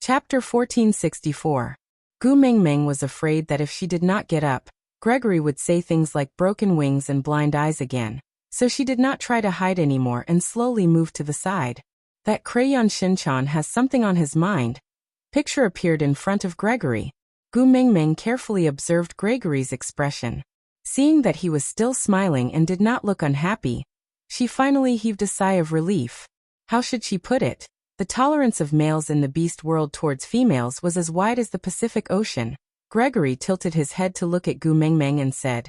Chapter 1464. Gu Mingming was afraid that if she did not get up, Gregory would say things like broken wings and blind eyes again, so she did not try to hide anymore and slowly moved to the side. That crayon Shinchan has something on his mind. Picture appeared in front of Gregory. Gu Mingming carefully observed Gregory's expression. Seeing that he was still smiling and did not look unhappy, she finally heaved a sigh of relief. How should she put it? The tolerance of males in the beast world towards females was as wide as the Pacific Ocean. Gregory tilted his head to look at Gu Mingming and said,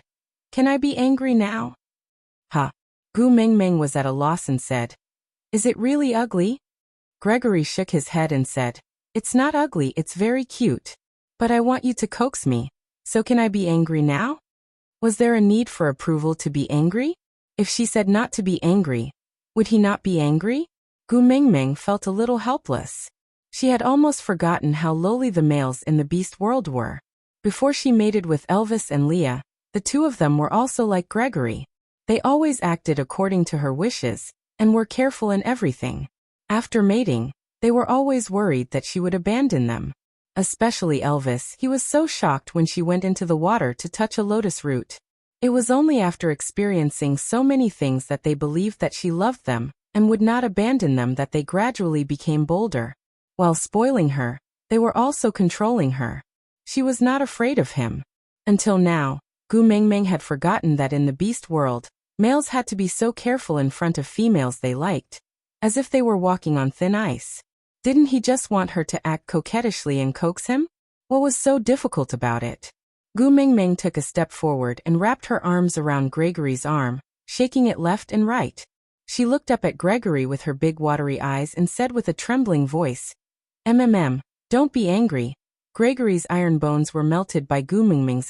"Can I be angry now?" "Huh." Gu Mingming was at a loss and said, "Is it really ugly?" Gregory shook his head and said, "It's not ugly, it's very cute. But I want you to coax me, so can I be angry now?" Was there a need for approval to be angry? If she said not to be angry, would he not be angry? Gu Mingming felt a little helpless. She had almost forgotten how lowly the males in the beast world were. Before she mated with Elvis and Leah, the two of them were also like Gregory. They always acted according to her wishes, and were careful in everything. After mating, they were always worried that she would abandon them. Especially Elvis, he was so shocked when she went into the water to touch a lotus root. It was only after experiencing so many things that they believed that she loved them, and would not abandon them that they gradually became bolder. While spoiling her, they were also controlling her. She was not afraid of him. Until now, Gu Mingming had forgotten that in the beast world, males had to be so careful in front of females they liked, as if they were walking on thin ice. Didn't he just want her to act coquettishly and coax him? What was so difficult about it? Gu Mingming took a step forward and wrapped her arms around Gregory's arm, shaking it left and right. She looked up at Gregory with her big watery eyes and said with a trembling voice, don't be angry." Gregory's iron bones were melted by Gu Mingming's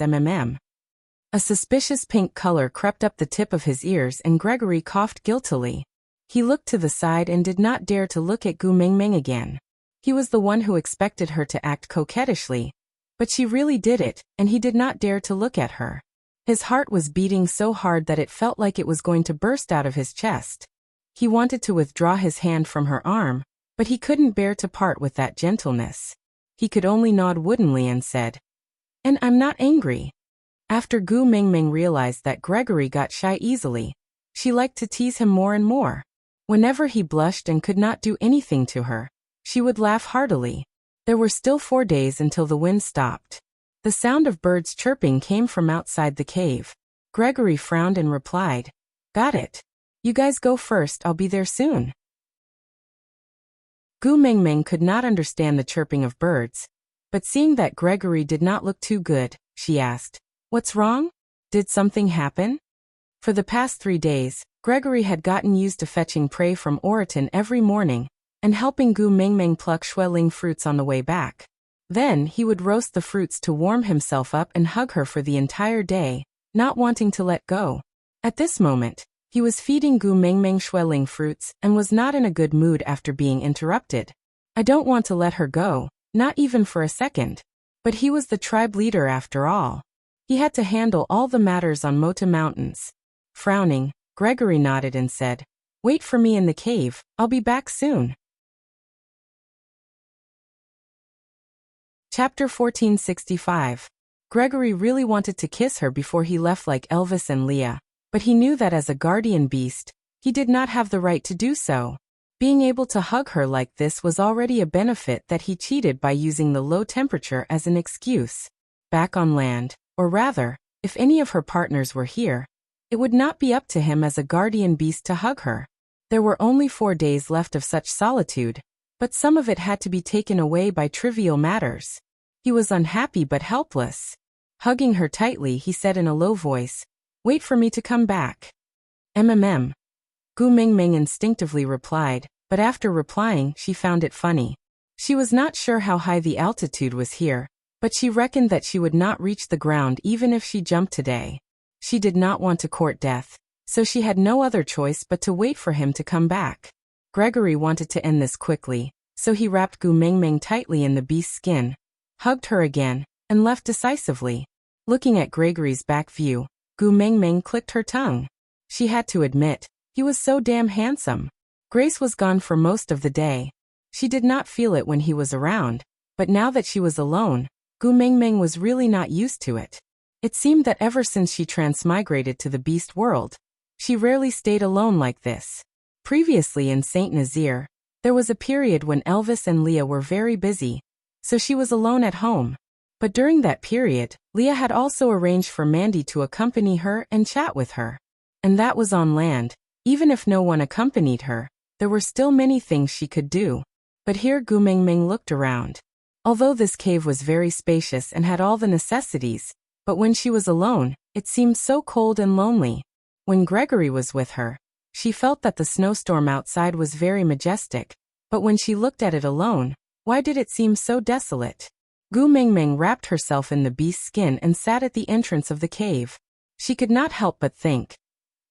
A suspicious pink color crept up the tip of his ears and Gregory coughed guiltily. He looked to the side and did not dare to look at Gu Mingming again. He was the one who expected her to act coquettishly, but she really did it, and he did not dare to look at her. His heart was beating so hard that it felt like it was going to burst out of his chest. He wanted to withdraw his hand from her arm, but he couldn't bear to part with that gentleness. He could only nod woodenly and said, "And I'm not angry." After Gu Mingming realized that Gregory got shy easily, she liked to tease him more and more. Whenever he blushed and could not do anything to her, she would laugh heartily. There were still 4 days until the wind stopped. The sound of birds chirping came from outside the cave. Gregory frowned and replied, "Got it. You guys go first, I'll be there soon." Gu Mingming could not understand the chirping of birds, but seeing that Gregory did not look too good, she asked, "What's wrong? Did something happen?" For the past 3 days, Gregory had gotten used to fetching prey from Oriton every morning, and helping Gu Mingming pluck Xueling fruits on the way back. Then he would roast the fruits to warm himself up and hug her for the entire day, not wanting to let go. At this moment, he was feeding Gu Mingming Xueling fruits and was not in a good mood after being interrupted. I don't want to let her go, not even for a second. But he was the tribe leader after all. He had to handle all the matters on Mota Mountains. Frowning, Gregory nodded and said, "Wait for me in the cave, I'll be back soon." Chapter 1465. Gregory really wanted to kiss her before he left like Elvis and Leah, but he knew that as a guardian beast, he did not have the right to do so. Being able to hug her like this was already a benefit that he cheated by using the low temperature as an excuse. Back on land, or rather, if any of her partners were here, it would not be up to him as a guardian beast to hug her. There were only 4 days left of such solitude, but some of it had to be taken away by trivial matters. He was unhappy but helpless. Hugging her tightly, he said in a low voice, "Wait for me to come back." Gu Mingming instinctively replied, but after replying, she found it funny. She was not sure how high the altitude was here, but she reckoned that she would not reach the ground even if she jumped today. She did not want to court death, so she had no other choice but to wait for him to come back. Gregory wanted to end this quickly, so he wrapped Gu Mingming tightly in the beast's skin, hugged her again, and left decisively. Looking at Gregory's back view, Gu Mingming clicked her tongue. She had to admit, he was so damn handsome. Grace was gone for most of the day. She did not feel it when he was around, But now that she was alone, Gu Mingming was really not used to it. It seemed that ever since she transmigrated to the beast world, she rarely stayed alone like this. Previously in Saint Nazaire, there was a period when Elvis and Leah were very busy, so she was alone at home. But during that period, Leah had also arranged for Mandy to accompany her and chat with her. And that was on land. Even if no one accompanied her, there were still many things she could do. But here Gu Mingming looked around. Although this cave was very spacious and had all the necessities, but when she was alone, it seemed so cold and lonely. When Gregory was with her, she felt that the snowstorm outside was very majestic, but when she looked at it alone, why did it seem so desolate? Gu Mingming wrapped herself in the beast's skin and sat at the entrance of the cave. She could not help but think,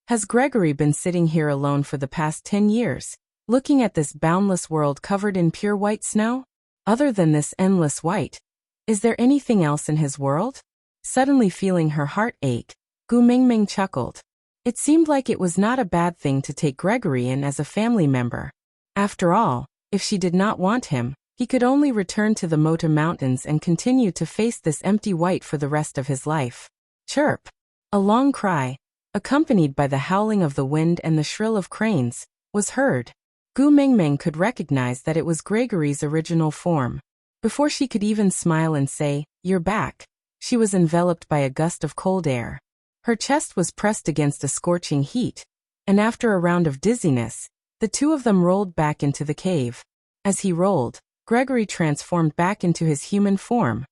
has Gregory been sitting here alone for the past 10 years, looking at this boundless world covered in pure white snow? Other than this endless white, is there anything else in his world? Suddenly feeling her heart ache, Gu Mingming chuckled. It seemed like it was not a bad thing to take Gregory in as a family member. After all, if she did not want him, he could only return to the Mota Mountains and continue to face this empty white for the rest of his life. Chirp! A long cry, accompanied by the howling of the wind and the shrill of cranes, was heard. Gu Mingming could recognize that it was Gregory's original form. Before she could even smile and say, "You're back," she was enveloped by a gust of cold air. Her chest was pressed against a scorching heat, and after a round of dizziness, the two of them rolled back into the cave. As he rolled, Gregory transformed back into his human form.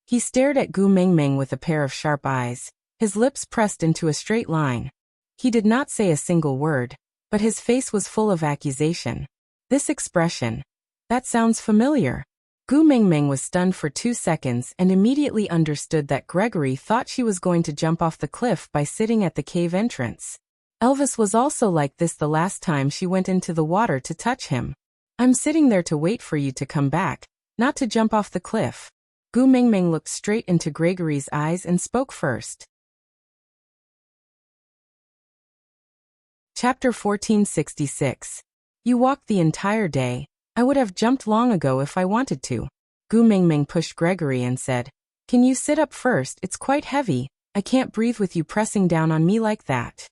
He stared at Gu Mingming with a pair of sharp eyes, his lips pressed into a straight line. He did not say a single word, but his face was full of accusation. This expression, that sounds familiar. Gu Mingming was stunned for 2 seconds and immediately understood that Gregory thought she was going to jump off the cliff by sitting at the cave entrance. Elvis was also like this the last time she went into the water to touch him. "I'm sitting there to wait for you to come back, not to jump off the cliff." Gu Mingming looked straight into Gregory's eyes and spoke first. Chapter 1466. You walked the entire day. I would have jumped long ago if I wanted to. Gu Mingming pushed Gregory and said, "Can you sit up first? It's quite heavy. I can't breathe with you pressing down on me like that."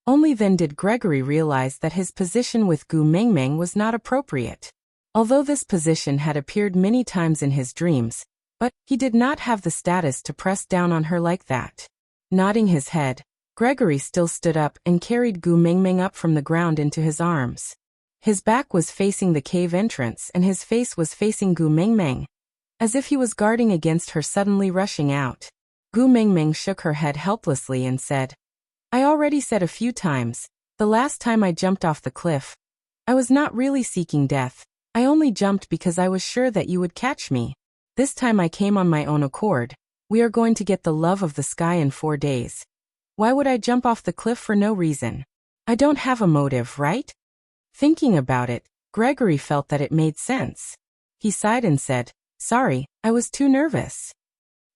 Only then did Gregory realize that his position with Gu Mingming was not appropriate. Although this position had appeared many times in his dreams, but he did not have the status to press down on her like that. Nodding his head, Gregory still stood up and carried Gu Mingming up from the ground into his arms. His back was facing the cave entrance and his face was facing Gu Mingming, as if he was guarding against her suddenly rushing out. Gu Mingming shook her head helplessly and said, "I already said a few times, the last time I jumped off the cliff, I was not really seeking death. I only jumped because I was sure that you would catch me. This time I came on my own accord. We are going to get the love of the sky in 4 days. Why would I jump off the cliff for no reason? I don't have a motive, right?" Thinking about it, Gregory felt that it made sense. He sighed and said, "Sorry, I was too nervous."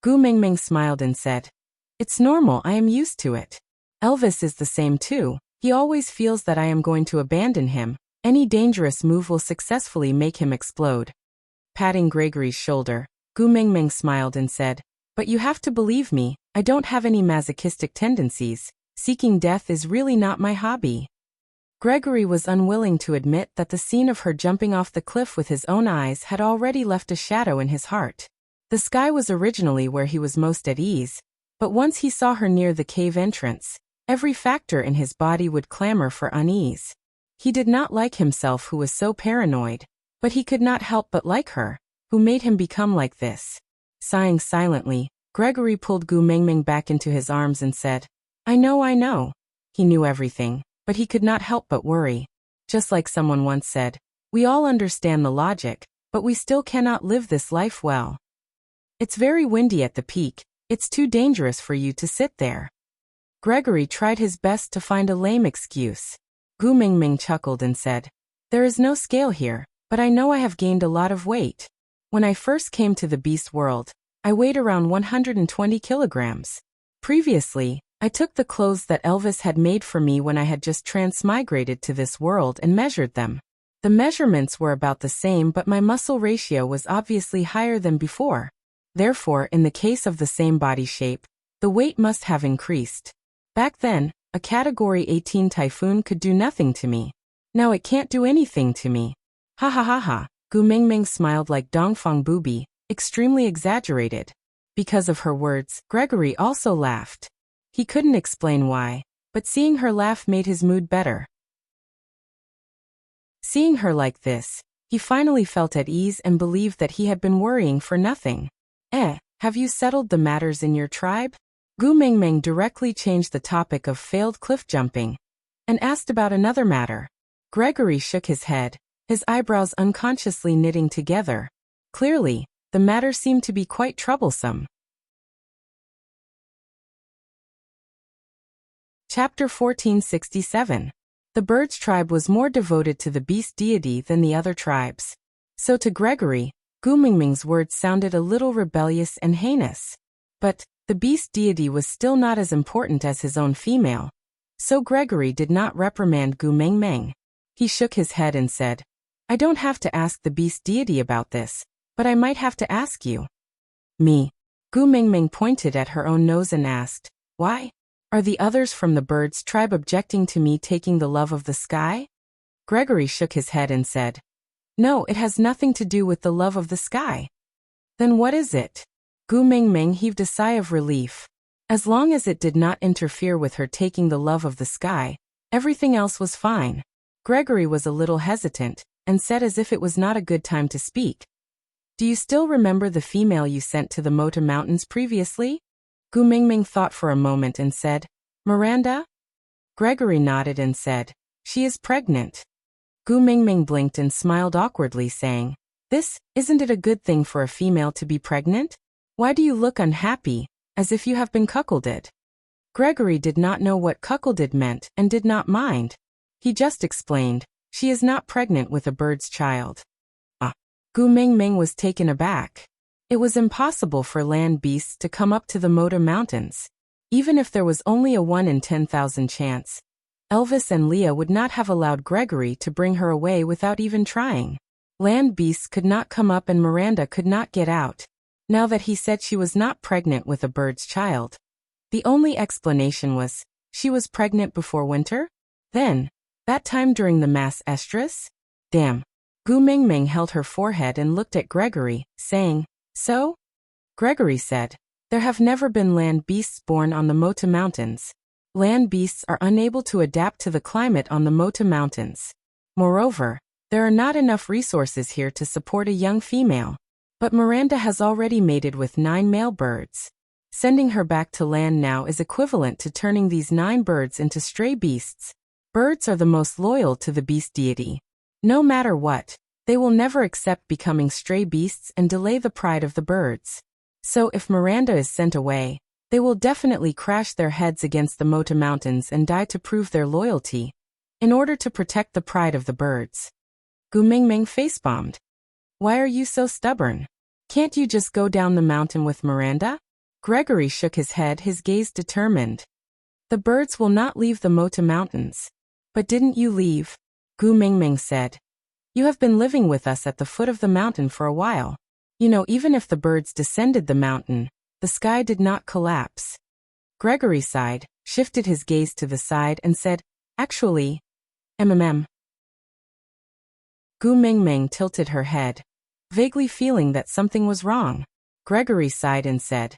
Gu Mingming smiled and said, "It's normal, I am used to it. Elvis is the same too. He always feels that I am going to abandon him. Any dangerous move will successfully make him explode." Patting Gregory's shoulder, Gu Mingming smiled and said, "But you have to believe me, I don't have any masochistic tendencies. Seeking death is really not my hobby." Gregory was unwilling to admit that the scene of her jumping off the cliff with his own eyes had already left a shadow in his heart. The sky was originally where he was most at ease, but once he saw her near the cave entrance, every factor in his body would clamor for unease. He did not like himself who was so paranoid, but he could not help but like her, who made him become like this. Sighing silently, Gregory pulled Gu Mingming back into his arms and said, I know. He knew everything, but he could not help but worry. Just like someone once said, we all understand the logic, but we still cannot live this life well. It's very windy at the peak, it's too dangerous for you to sit there. Gregory tried his best to find a lame excuse. Gu Mingming chuckled and said, there is no scale here, but I know I have gained a lot of weight. When I first came to the beast world, I weighed around 120 kilograms. Previously, I took the clothes that Elvis had made for me when I had just transmigrated to this world and measured them. The measurements were about the same, but my muscle ratio was obviously higher than before. Therefore, in the case of the same body shape, the weight must have increased. Back then, a Category 18 typhoon could do nothing to me. Now it can't do anything to me. Ha ha ha ha. Gu Mingming smiled like Dongfang Booby, extremely exaggerated. Because of her words, Gregory also laughed. He couldn't explain why, but seeing her laugh made his mood better. Seeing her like this, he finally felt at ease and believed that he had been worrying for nothing. Have you settled the matters in your tribe? Gu Mingming directly changed the topic of failed cliff jumping and asked about another matter. Gregory shook his head, his eyebrows unconsciously knitting together. Clearly, the matter seemed to be quite troublesome. Chapter 1467. The birds' tribe was more devoted to the beast deity than the other tribes. So to Gregory, Gu Mingming's words sounded a little rebellious and heinous. But the beast deity was still not as important as his own female. So Gregory did not reprimand Gu Mingming. He shook his head and said, I don't have to ask the beast deity about this, but I might have to ask you. Me. Gu Mingming pointed at her own nose and asked, why? Are the others from the birds' tribe objecting to me taking the love of the sky? Gregory shook his head and said, no, it has nothing to do with the love of the sky. Then what is it? Gu Mingming heaved a sigh of relief. As long as it did not interfere with her taking the love of the sky, everything else was fine. Gregory was a little hesitant, and said as if it was not a good time to speak. Do you still remember the female you sent to the Mota Mountains previously? Gu Mingming thought for a moment and said, Miranda? Gregory nodded and said, she is pregnant. Gu Mingming blinked and smiled awkwardly, saying, isn't it a good thing for a female to be pregnant? Why do you look unhappy, as if you have been cuckolded? Gregory did not know what cuckolded meant and did not mind. He just explained, she is not pregnant with a bird's child. Gu Mingming was taken aback. It was impossible for land beasts to come up to the Mota Mountains. Even if there was only a 1 in 10,000 chance, Elvis and Leah would not have allowed Gregory to bring her away without even trying. Land beasts could not come up and Miranda could not get out. Now that he said she was not pregnant with a bird's child, the only explanation was, she was pregnant before winter? Then, that time during the mass estrus? Damn. Gu Mingming held her forehead and looked at Gregory, saying, so? Gregory said, there have never been land beasts born on the Mota Mountains. Land beasts are unable to adapt to the climate on the Mota Mountains. Moreover, there are not enough resources here to support a young female. But Miranda has already mated with 9 male birds. Sending her back to land now is equivalent to turning these 9 birds into stray beasts. Birds are the most loyal to the beast deity. No matter what, they will never accept becoming stray beasts and delay the pride of the birds. So if Miranda is sent away, they will definitely crash their heads against the Mota Mountains and die to prove their loyalty, in order to protect the pride of the birds. Gu Mingming face-bombed. Why are you so stubborn? Can't you just go down the mountain with Miranda? Gregory shook his head, his gaze determined. The birds will not leave the Mota Mountains. But didn't you leave? Gu Mingming said. You have been living with us at the foot of the mountain for a while. You know, even if the birds descended the mountain, the sky did not collapse. Gregory sighed, shifted his gaze to the side and said, actually, Gu Mingming tilted her head, vaguely feeling that something was wrong. Gregory sighed and said,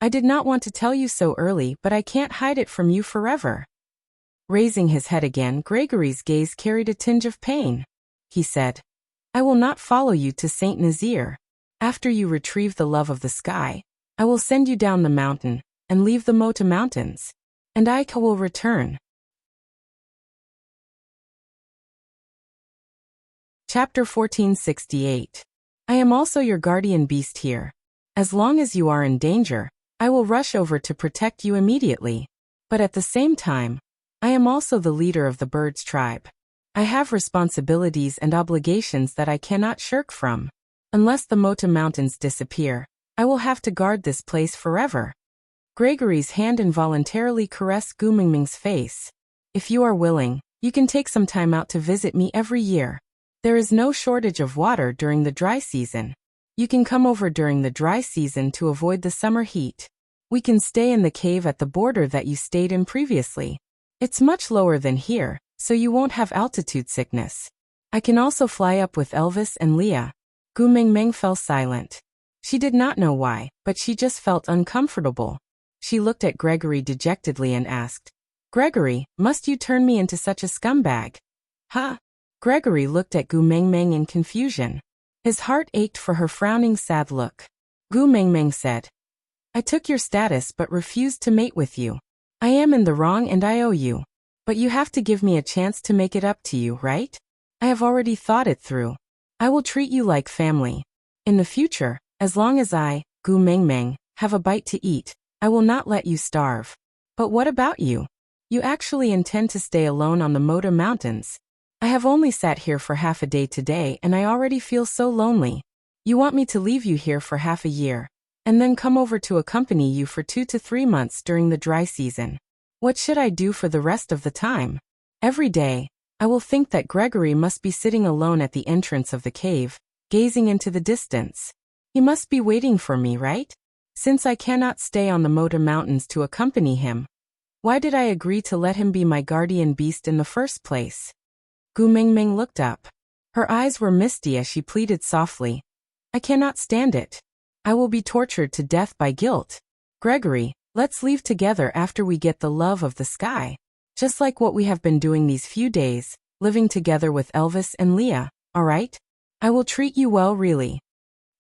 I did not want to tell you so early, but I can't hide it from you forever. Raising his head again, Gregory's gaze carried a tinge of pain. He said, I will not follow you to Saint Nazir. After you retrieve the love of the sky, I will send you down the mountain and leave the Mota Mountains, and I will return. Chapter 1468. I am also your guardian beast here. As long as you are in danger, I will rush over to protect you immediately. But at the same time, I am also the leader of the birds' tribe. I have responsibilities and obligations that I cannot shirk from. Unless the Mota Mountains disappear, I will have to guard this place forever. Gregory's hand involuntarily caressed Gu Mingming's face. If you are willing, you can take some time out to visit me every year. There is no shortage of water during the dry season. You can come over during the dry season to avoid the summer heat. We can stay in the cave at the border that you stayed in previously. It's much lower than here, so you won't have altitude sickness. I can also fly up with Elvis and Leah. Gu Mingming fell silent. She did not know why, but she just felt uncomfortable. She looked at Gregory dejectedly and asked, "Gregory, must you turn me into such a scumbag?" Huh? Gregory looked at Gu Mingming in confusion. His heart ached for her frowning sad look. Gu Mingming said, "I took your status but refused to mate with you. I am in the wrong and I owe you. But you have to give me a chance to make it up to you, right? I have already thought it through. I will treat you like family. In the future, as long as I, Gu Mingming, have a bite to eat, I will not let you starve. But what about you? You actually intend to stay alone on the Moda Mountains. I have only sat here for half a day today and I already feel so lonely. You want me to leave you here for half a year, and then come over to accompany you for 2 to 3 months during the dry season. What should I do for the rest of the time? Every day, I will think that Gregory must be sitting alone at the entrance of the cave, gazing into the distance. He must be waiting for me, right? Since I cannot stay on the Moda Mountains to accompany him, why did I agree to let him be my guardian beast in the first place?" Gu Mingming looked up. Her eyes were misty as she pleaded softly, "I cannot stand it. I will be tortured to death by guilt. Gregory, let's leave together after we get the love of the sky. Just like what we have been doing these few days, living together with Elvis and Leah, alright? I will treat you well, really."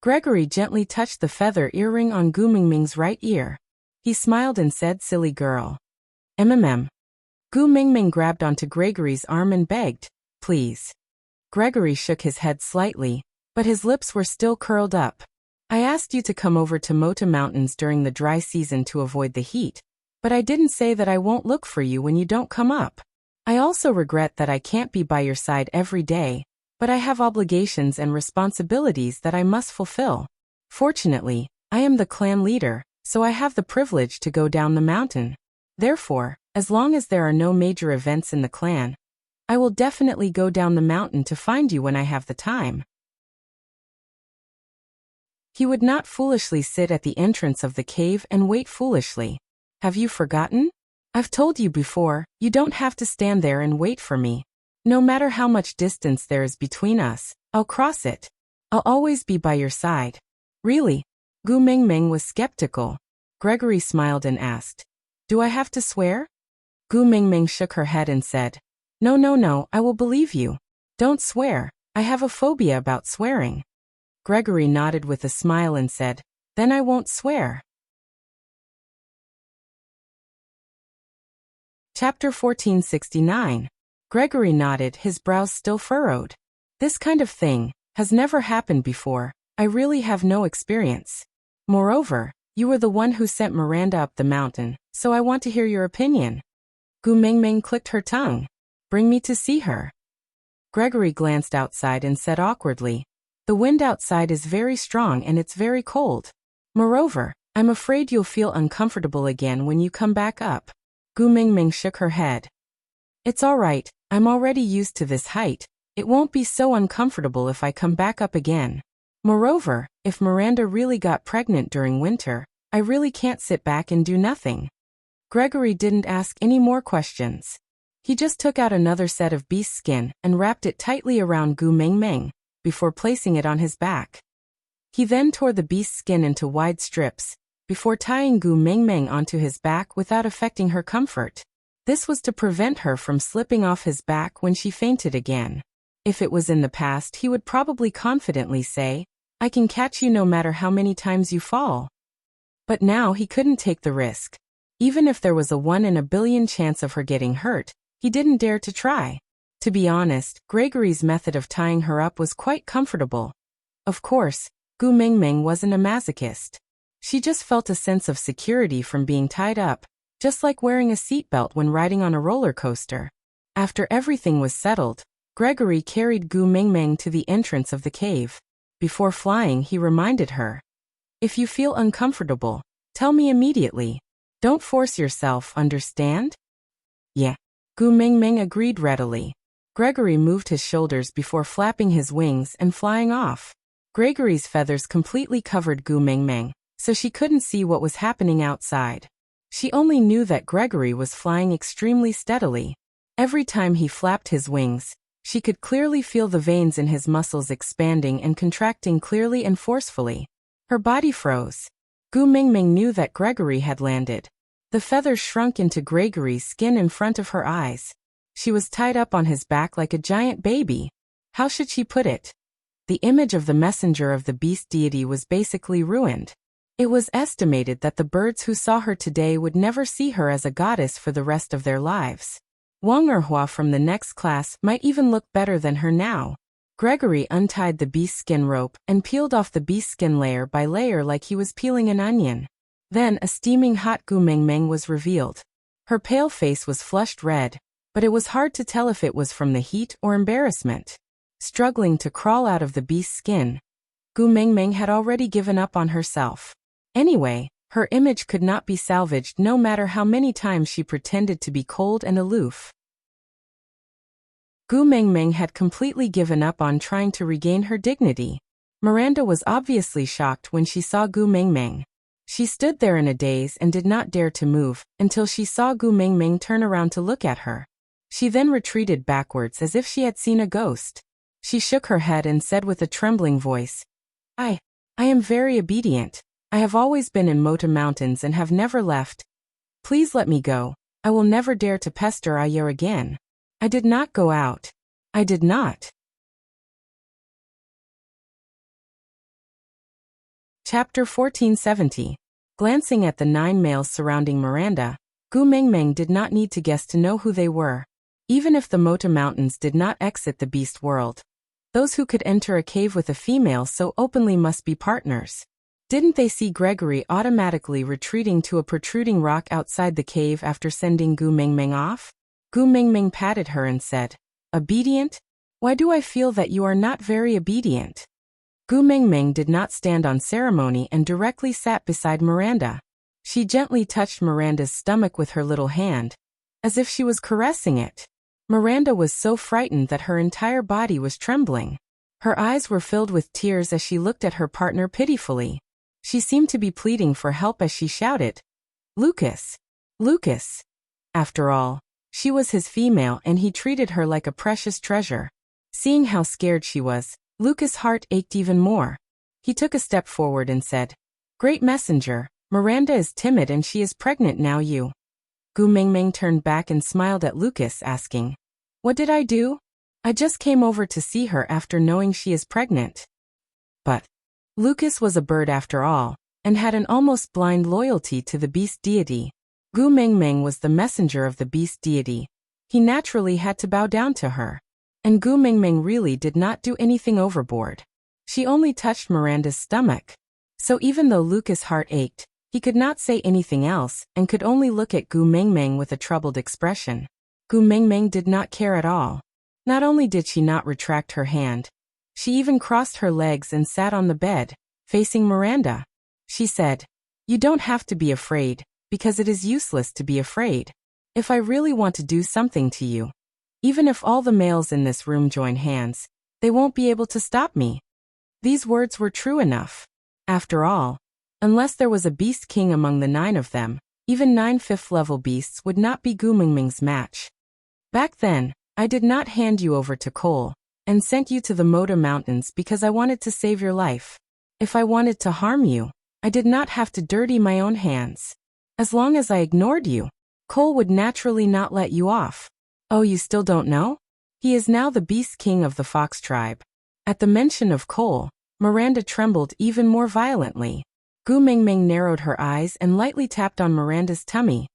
Gregory gently touched the feather earring on Gu Mingming's right ear. He smiled and said, "Silly girl." "MMM." Gu Mingming grabbed onto Gregory's arm and begged, "Please." Gregory shook his head slightly, but his lips were still curled up. "I asked you to come over to Moda Mountains during the dry season to avoid the heat, but I didn't say that I won't look for you when you don't come up. I also regret that I can't be by your side every day, but I have obligations and responsibilities that I must fulfill. Fortunately, I am the clan leader, so I have the privilege to go down the mountain. Therefore, as long as there are no major events in the clan, I will definitely go down the mountain to find you when I have the time." He would not foolishly sit at the entrance of the cave and wait foolishly. "Have you forgotten? I've told you before, you don't have to stand there and wait for me. No matter how much distance there is between us, I'll cross it. I'll always be by your side." "Really?" Gu Mingming was skeptical. Gregory smiled and asked, "Do I have to swear?" Gu Mingming shook her head and said, No, I will believe you. Don't swear. I have a phobia about swearing." Gregory nodded with a smile and said, "Then I won't swear." Chapter 1469. Gregory nodded, his brows still furrowed. "This kind of thing has never happened before. I really have no experience. Moreover, you were the one who sent Miranda up the mountain, so I want to hear your opinion." Gu Mingming clicked her tongue. "Bring me to see her." Gregory glanced outside and said awkwardly, "The wind outside is very strong and it's very cold. Moreover, I'm afraid you'll feel uncomfortable again when you come back up." Gu Mingming shook her head. "It's all right, I'm already used to this height. It won't be so uncomfortable if I come back up again. Moreover, if Miranda really got pregnant during winter, I really can't sit back and do nothing." Gregory didn't ask any more questions. He just took out another set of beast skin and wrapped it tightly around Gu Mingming, before placing it on his back. He then tore the beast skin into wide strips, before tying Gu Mingming onto his back without affecting her comfort. This was to prevent her from slipping off his back when she fainted again. If it was in the past, he would probably confidently say, "I can catch you no matter how many times you fall." But now he couldn't take the risk. Even if there was a 1 in a billion chance of her getting hurt, he didn't dare to try. To be honest, Gregory's method of tying her up was quite comfortable. Of course, Gu Mingming wasn't a masochist. She just felt a sense of security from being tied up, just like wearing a seatbelt when riding on a roller coaster. After everything was settled, Gregory carried Gu Mingming to the entrance of the cave. Before flying, he reminded her, "If you feel uncomfortable, tell me immediately. Don't force yourself, understand?" "Yeah." Gu Mingming agreed readily. Gregory moved his shoulders before flapping his wings and flying off. Gregory's feathers completely covered Gu Mingming, so she couldn't see what was happening outside. She only knew that Gregory was flying extremely steadily. Every time he flapped his wings, she could clearly feel the veins in his muscles expanding and contracting clearly and forcefully. Her body froze. Gu Mingming knew that Gregory had landed. The feathers shrunk into Gregory's skin in front of her eyes. She was tied up on his back like a giant baby. How should she put it? The image of the messenger of the beast deity was basically ruined. It was estimated that the birds who saw her today would never see her as a goddess for the rest of their lives. Wang Erhua from the next class might even look better than her now. Gregory untied the beast skin rope and peeled off the beast skin layer by layer like he was peeling an onion. Then a steaming hot Gu Mingming was revealed. Her pale face was flushed red, but it was hard to tell if it was from the heat or embarrassment. Struggling to crawl out of the beast's skin, Gu Mingming had already given up on herself. Anyway, her image could not be salvaged no matter how many times she pretended to be cold and aloof. Gu Mingming had completely given up on trying to regain her dignity. Miranda was obviously shocked when she saw Gu Mingming. She stood there in a daze and did not dare to move until she saw Gu Mingming turn around to look at her. She then retreated backwards as if she had seen a ghost. She shook her head and said with a trembling voice, I am very obedient. I have always been in Mota Mountains and have never left. Please let me go. I will never dare to pester Ayo again. I did not go out. I did not. Chapter 1470. Glancing at the 9 males surrounding Miranda, Gu Mingming did not need to guess to know who they were. Even if the Mota Mountains did not exit the beast world, those who could enter a cave with a female so openly must be partners. Didn't they see Gregory automatically retreating to a protruding rock outside the cave after sending Gu Mingming off? Gu Mingming patted her and said, Obedient? Why do I feel that you are not very obedient? Gu Mingming did not stand on ceremony and directly sat beside Miranda. She gently touched Miranda's stomach with her little hand, as if she was caressing it. Miranda was so frightened that her entire body was trembling. Her eyes were filled with tears as she looked at her partner pitifully. She seemed to be pleading for help as she shouted, Lucas! Lucas! After all, she was his female and he treated her like a precious treasure. Seeing how scared she was, Lucas' heart ached even more. He took a step forward and said, Great messenger, Miranda is timid and she is pregnant now you. Gu Mingming turned back and smiled at Lucas, asking, What did I do? I just came over to see her after knowing she is pregnant. But Lucas was a bird after all, and had an almost blind loyalty to the beast deity. Gu Mingming was the messenger of the beast deity. He naturally had to bow down to her. And Gu Mingming really did not do anything overboard. She only touched Miranda's stomach. So even though Lucas' heart ached, he could not say anything else and could only look at Gu Mingming with a troubled expression. Gu Mingming did not care at all. Not only did she not retract her hand, she even crossed her legs and sat on the bed, facing Miranda. She said, You don't have to be afraid, because it is useless to be afraid. If I really want to do something to you, even if all the males in this room join hands, they won't be able to stop me. These words were true enough. After all, unless there was a beast king among the 9 of them, even 9 5th-level beasts would not be Gu Mingming's match. Back then, I did not hand you over to Cole, and sent you to the Mota Mountains because I wanted to save your life. If I wanted to harm you, I did not have to dirty my own hands. As long as I ignored you, Cole would naturally not let you off. Oh, you still don't know? He is now the beast king of the fox tribe. At the mention of Cole, Miranda trembled even more violently. Gu Mingming narrowed her eyes and lightly tapped on Miranda's tummy.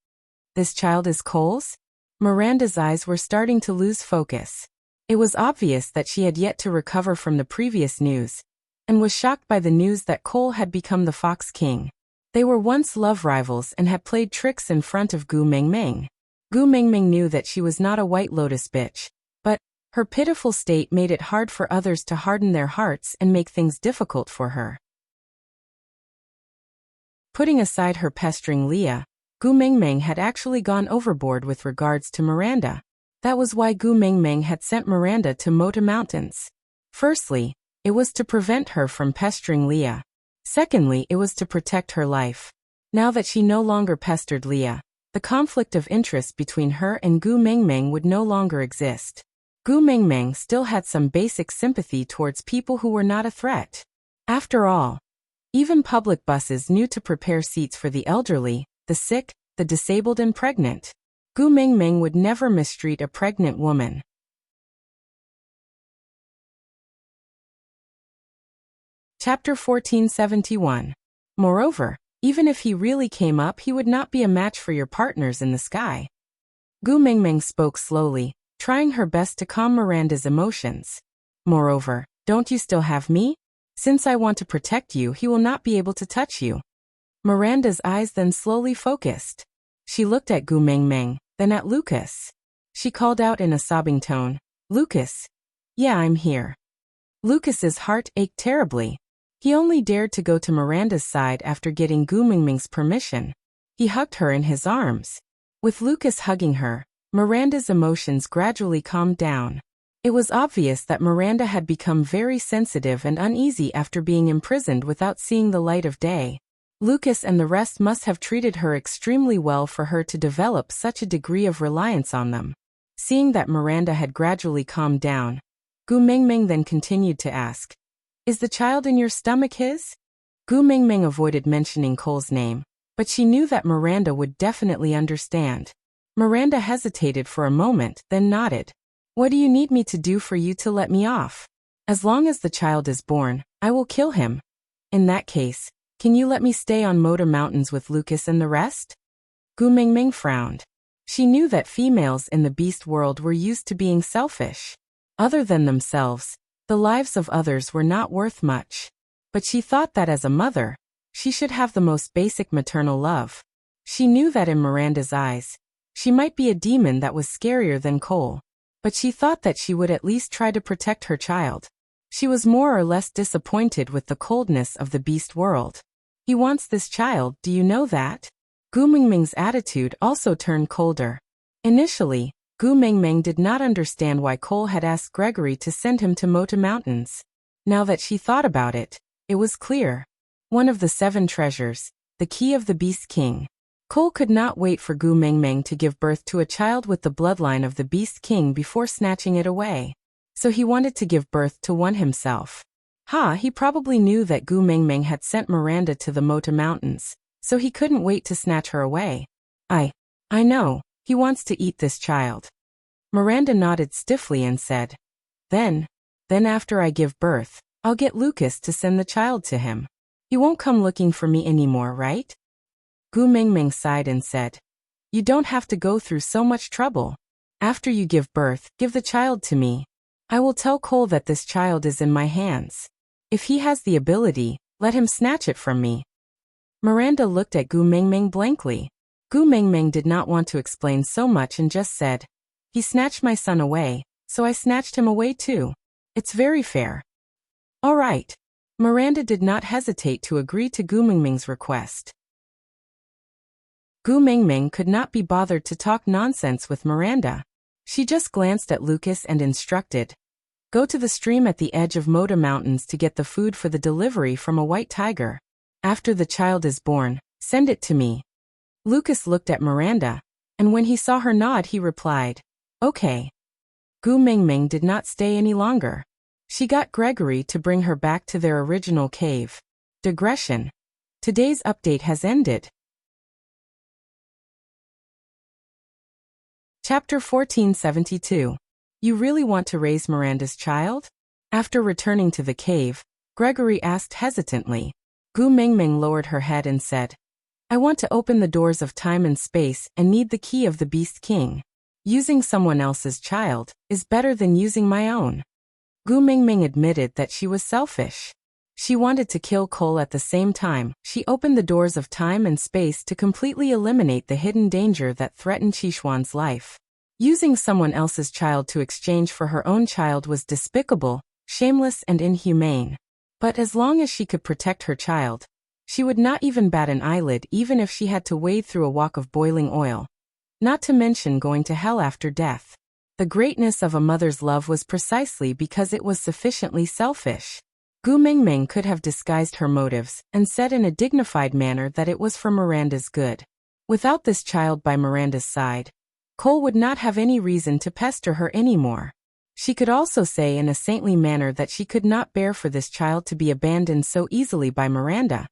This child is Cole's? Miranda's eyes were starting to lose focus. It was obvious that she had yet to recover from the previous news, and was shocked by the news that Cole had become the Fox King. They were once love rivals and had played tricks in front of Gu Mingming. Gu Mingming knew that she was not a White Lotus bitch, but her pitiful state made it hard for others to harden their hearts and make things difficult for her. Putting aside her pestering Leah, Gu Mingming had actually gone overboard with regards to Miranda. That was why Gu Mingming had sent Miranda to Mota Mountains. Firstly, it was to prevent her from pestering Leah. Secondly, it was to protect her life. Now that she no longer pestered Leah, the conflict of interest between her and Gu Mingming would no longer exist. Gu Mingming still had some basic sympathy towards people who were not a threat. After all, even public buses knew to prepare seats for the elderly, the sick, the disabled and pregnant. Gu Mingming would never mistreat a pregnant woman. Chapter 1471. Moreover, even if he really came up, he would not be a match for your partners in the sky. Gu Mingming spoke slowly, trying her best to calm Miranda's emotions. Moreover, don't you still have me? Since I want to protect you, he will not be able to touch you. Miranda's eyes then slowly focused. She looked at Gu Mingming, then at Lucas. She called out in a sobbing tone, "Lucas. Yeah, I'm here." Lucas's heart ached terribly. He only dared to go to Miranda's side after getting Gu Mingming's permission. He hugged her in his arms. With Lucas hugging her, Miranda's emotions gradually calmed down. It was obvious that Miranda had become very sensitive and uneasy after being imprisoned without seeing the light of day. Lucas and the rest must have treated her extremely well for her to develop such a degree of reliance on them. Seeing that Miranda had gradually calmed down, Gu Mingming then continued to ask, "Is the child in your stomach his?" Gu Mingming avoided mentioning Cole's name, but she knew that Miranda would definitely understand. Miranda hesitated for a moment, then nodded. "What do you need me to do for you to let me off?" "As long as the child is born, I will kill him." "In that case, can you let me stay on Mota Mountains with Lucas and the rest?" Gu Mingming frowned. She knew that females in the beast world were used to being selfish. Other than themselves, the lives of others were not worth much. But she thought that as a mother, she should have the most basic maternal love. She knew that in Miranda's eyes, she might be a demon that was scarier than Cole. But she thought that she would at least try to protect her child. She was more or less disappointed with the coldness of the beast world. "He wants this child, do you know that?" Gu Mingming's attitude also turned colder. Initially, Gu Mingming did not understand why Cole had asked Gregory to send him to Mota Mountains. Now that she thought about it, it was clear. One of the 7 treasures, the key of the Beast King. Cole could not wait for Gu Mingming to give birth to a child with the bloodline of the Beast King before snatching it away. So he wanted to give birth to one himself. He probably knew that Gu Mingming had sent Miranda to the Mota Mountains, so he couldn't wait to snatch her away. I know, he wants to eat this child." Miranda nodded stiffly and said, Then after I give birth, I'll get Lucas to send the child to him. He won't come looking for me anymore, right?" Gu Mingming sighed and said, "You don't have to go through so much trouble. After you give birth, give the child to me. I will tell Cole that this child is in my hands. If he has the ability, let him snatch it from me." Miranda looked at Gu Mingming blankly. Gu Mingming did not want to explain so much and just said, "He snatched my son away, so I snatched him away too. It's very fair." "All right." Miranda did not hesitate to agree to Gu Mingming's request. Gu Mingming could not be bothered to talk nonsense with Miranda. She just glanced at Lucas and instructed, "Go to the stream at the edge of Mota Mountains to get the food for the delivery from a white tiger. After the child is born, send it to me." Lucas looked at Miranda, and when he saw her nod he replied, "Okay." Gu Mingming did not stay any longer. She got Gregory to bring her back to their original cave. Digression. Today's update has ended. Chapter 1472. You really want to raise Miranda's child? After returning to the cave, Gregory asked hesitantly. Gu Mingming lowered her head and said, "I want to open the doors of time and space and need the key of the Beast King. Using someone else's child is better than using my own." Gu Mingming admitted that she was selfish. She wanted to kill Cole at the same time. She opened the doors of time and space to completely eliminate the hidden danger that threatened Qixuan's life. Using someone else's child to exchange for her own child was despicable, shameless and inhumane. But as long as she could protect her child, she would not even bat an eyelid even if she had to wade through a wok of boiling oil. Not to mention going to hell after death. The greatness of a mother's love was precisely because it was sufficiently selfish. Gu Mingming could have disguised her motives and said in a dignified manner that it was for Miranda's good. Without this child by Miranda's side, Cole would not have any reason to pester her anymore. She could also say in a saintly manner that she could not bear for this child to be abandoned so easily by Miranda.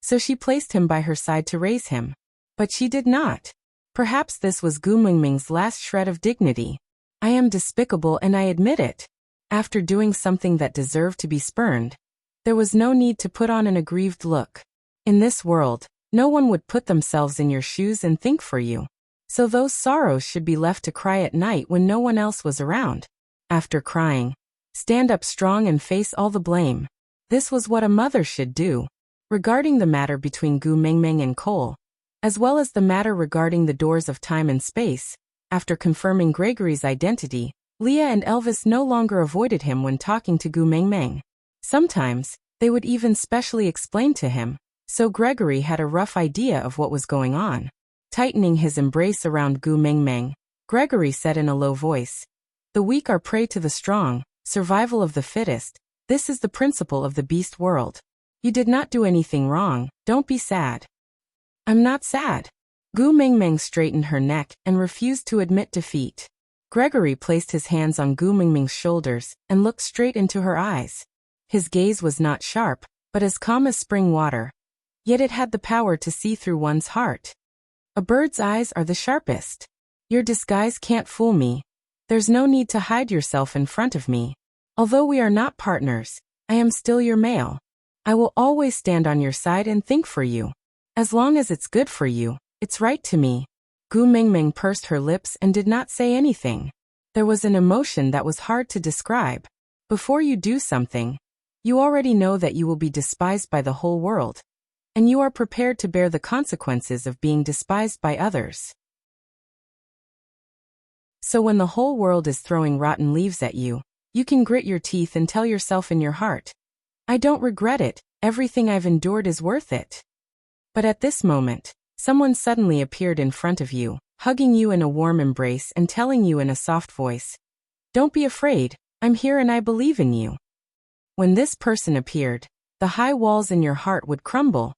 So she placed him by her side to raise him. But she did not. Perhaps this was Gu Mingming's last shred of dignity. I am despicable and I admit it. After doing something that deserved to be spurned, there was no need to put on an aggrieved look. In this world, no one would put themselves in your shoes and think for you. So those sorrows should be left to cry at night when no one else was around. After crying, stand up strong and face all the blame. This was what a mother should do. Regarding the matter between Gu Mingming and Cole, as well as the matter regarding the doors of time and space, after confirming Gregory's identity, Leah and Elvis no longer avoided him when talking to Gu Mingming. Sometimes, they would even specially explain to him, so Gregory had a rough idea of what was going on. Tightening his embrace around Gu Mingming, Gregory said in a low voice, "The weak are prey to the strong, survival of the fittest. This is the principle of the beast world. You did not do anything wrong, don't be sad." "I'm not sad." Gu Mingming straightened her neck and refused to admit defeat. Gregory placed his hands on Gu Mingming's shoulders and looked straight into her eyes. His gaze was not sharp, but as calm as spring water. Yet it had the power to see through one's heart. A bird's eyes are the sharpest. Your disguise can't fool me. There's no need to hide yourself in front of me. Although we are not partners, I am still your male. I will always stand on your side and think for you. As long as it's good for you, it's right to me. Gu Mingming pursed her lips and did not say anything. There was an emotion that was hard to describe. Before you do something, you already know that you will be despised by the whole world. And you are prepared to bear the consequences of being despised by others. So when the whole world is throwing rotten leaves at you, you can grit your teeth and tell yourself in your heart, "I don't regret it, everything I've endured is worth it." But at this moment, someone suddenly appeared in front of you, hugging you in a warm embrace and telling you in a soft voice, "Don't be afraid, I'm here and I believe in you." When this person appeared, the high walls in your heart would crumble.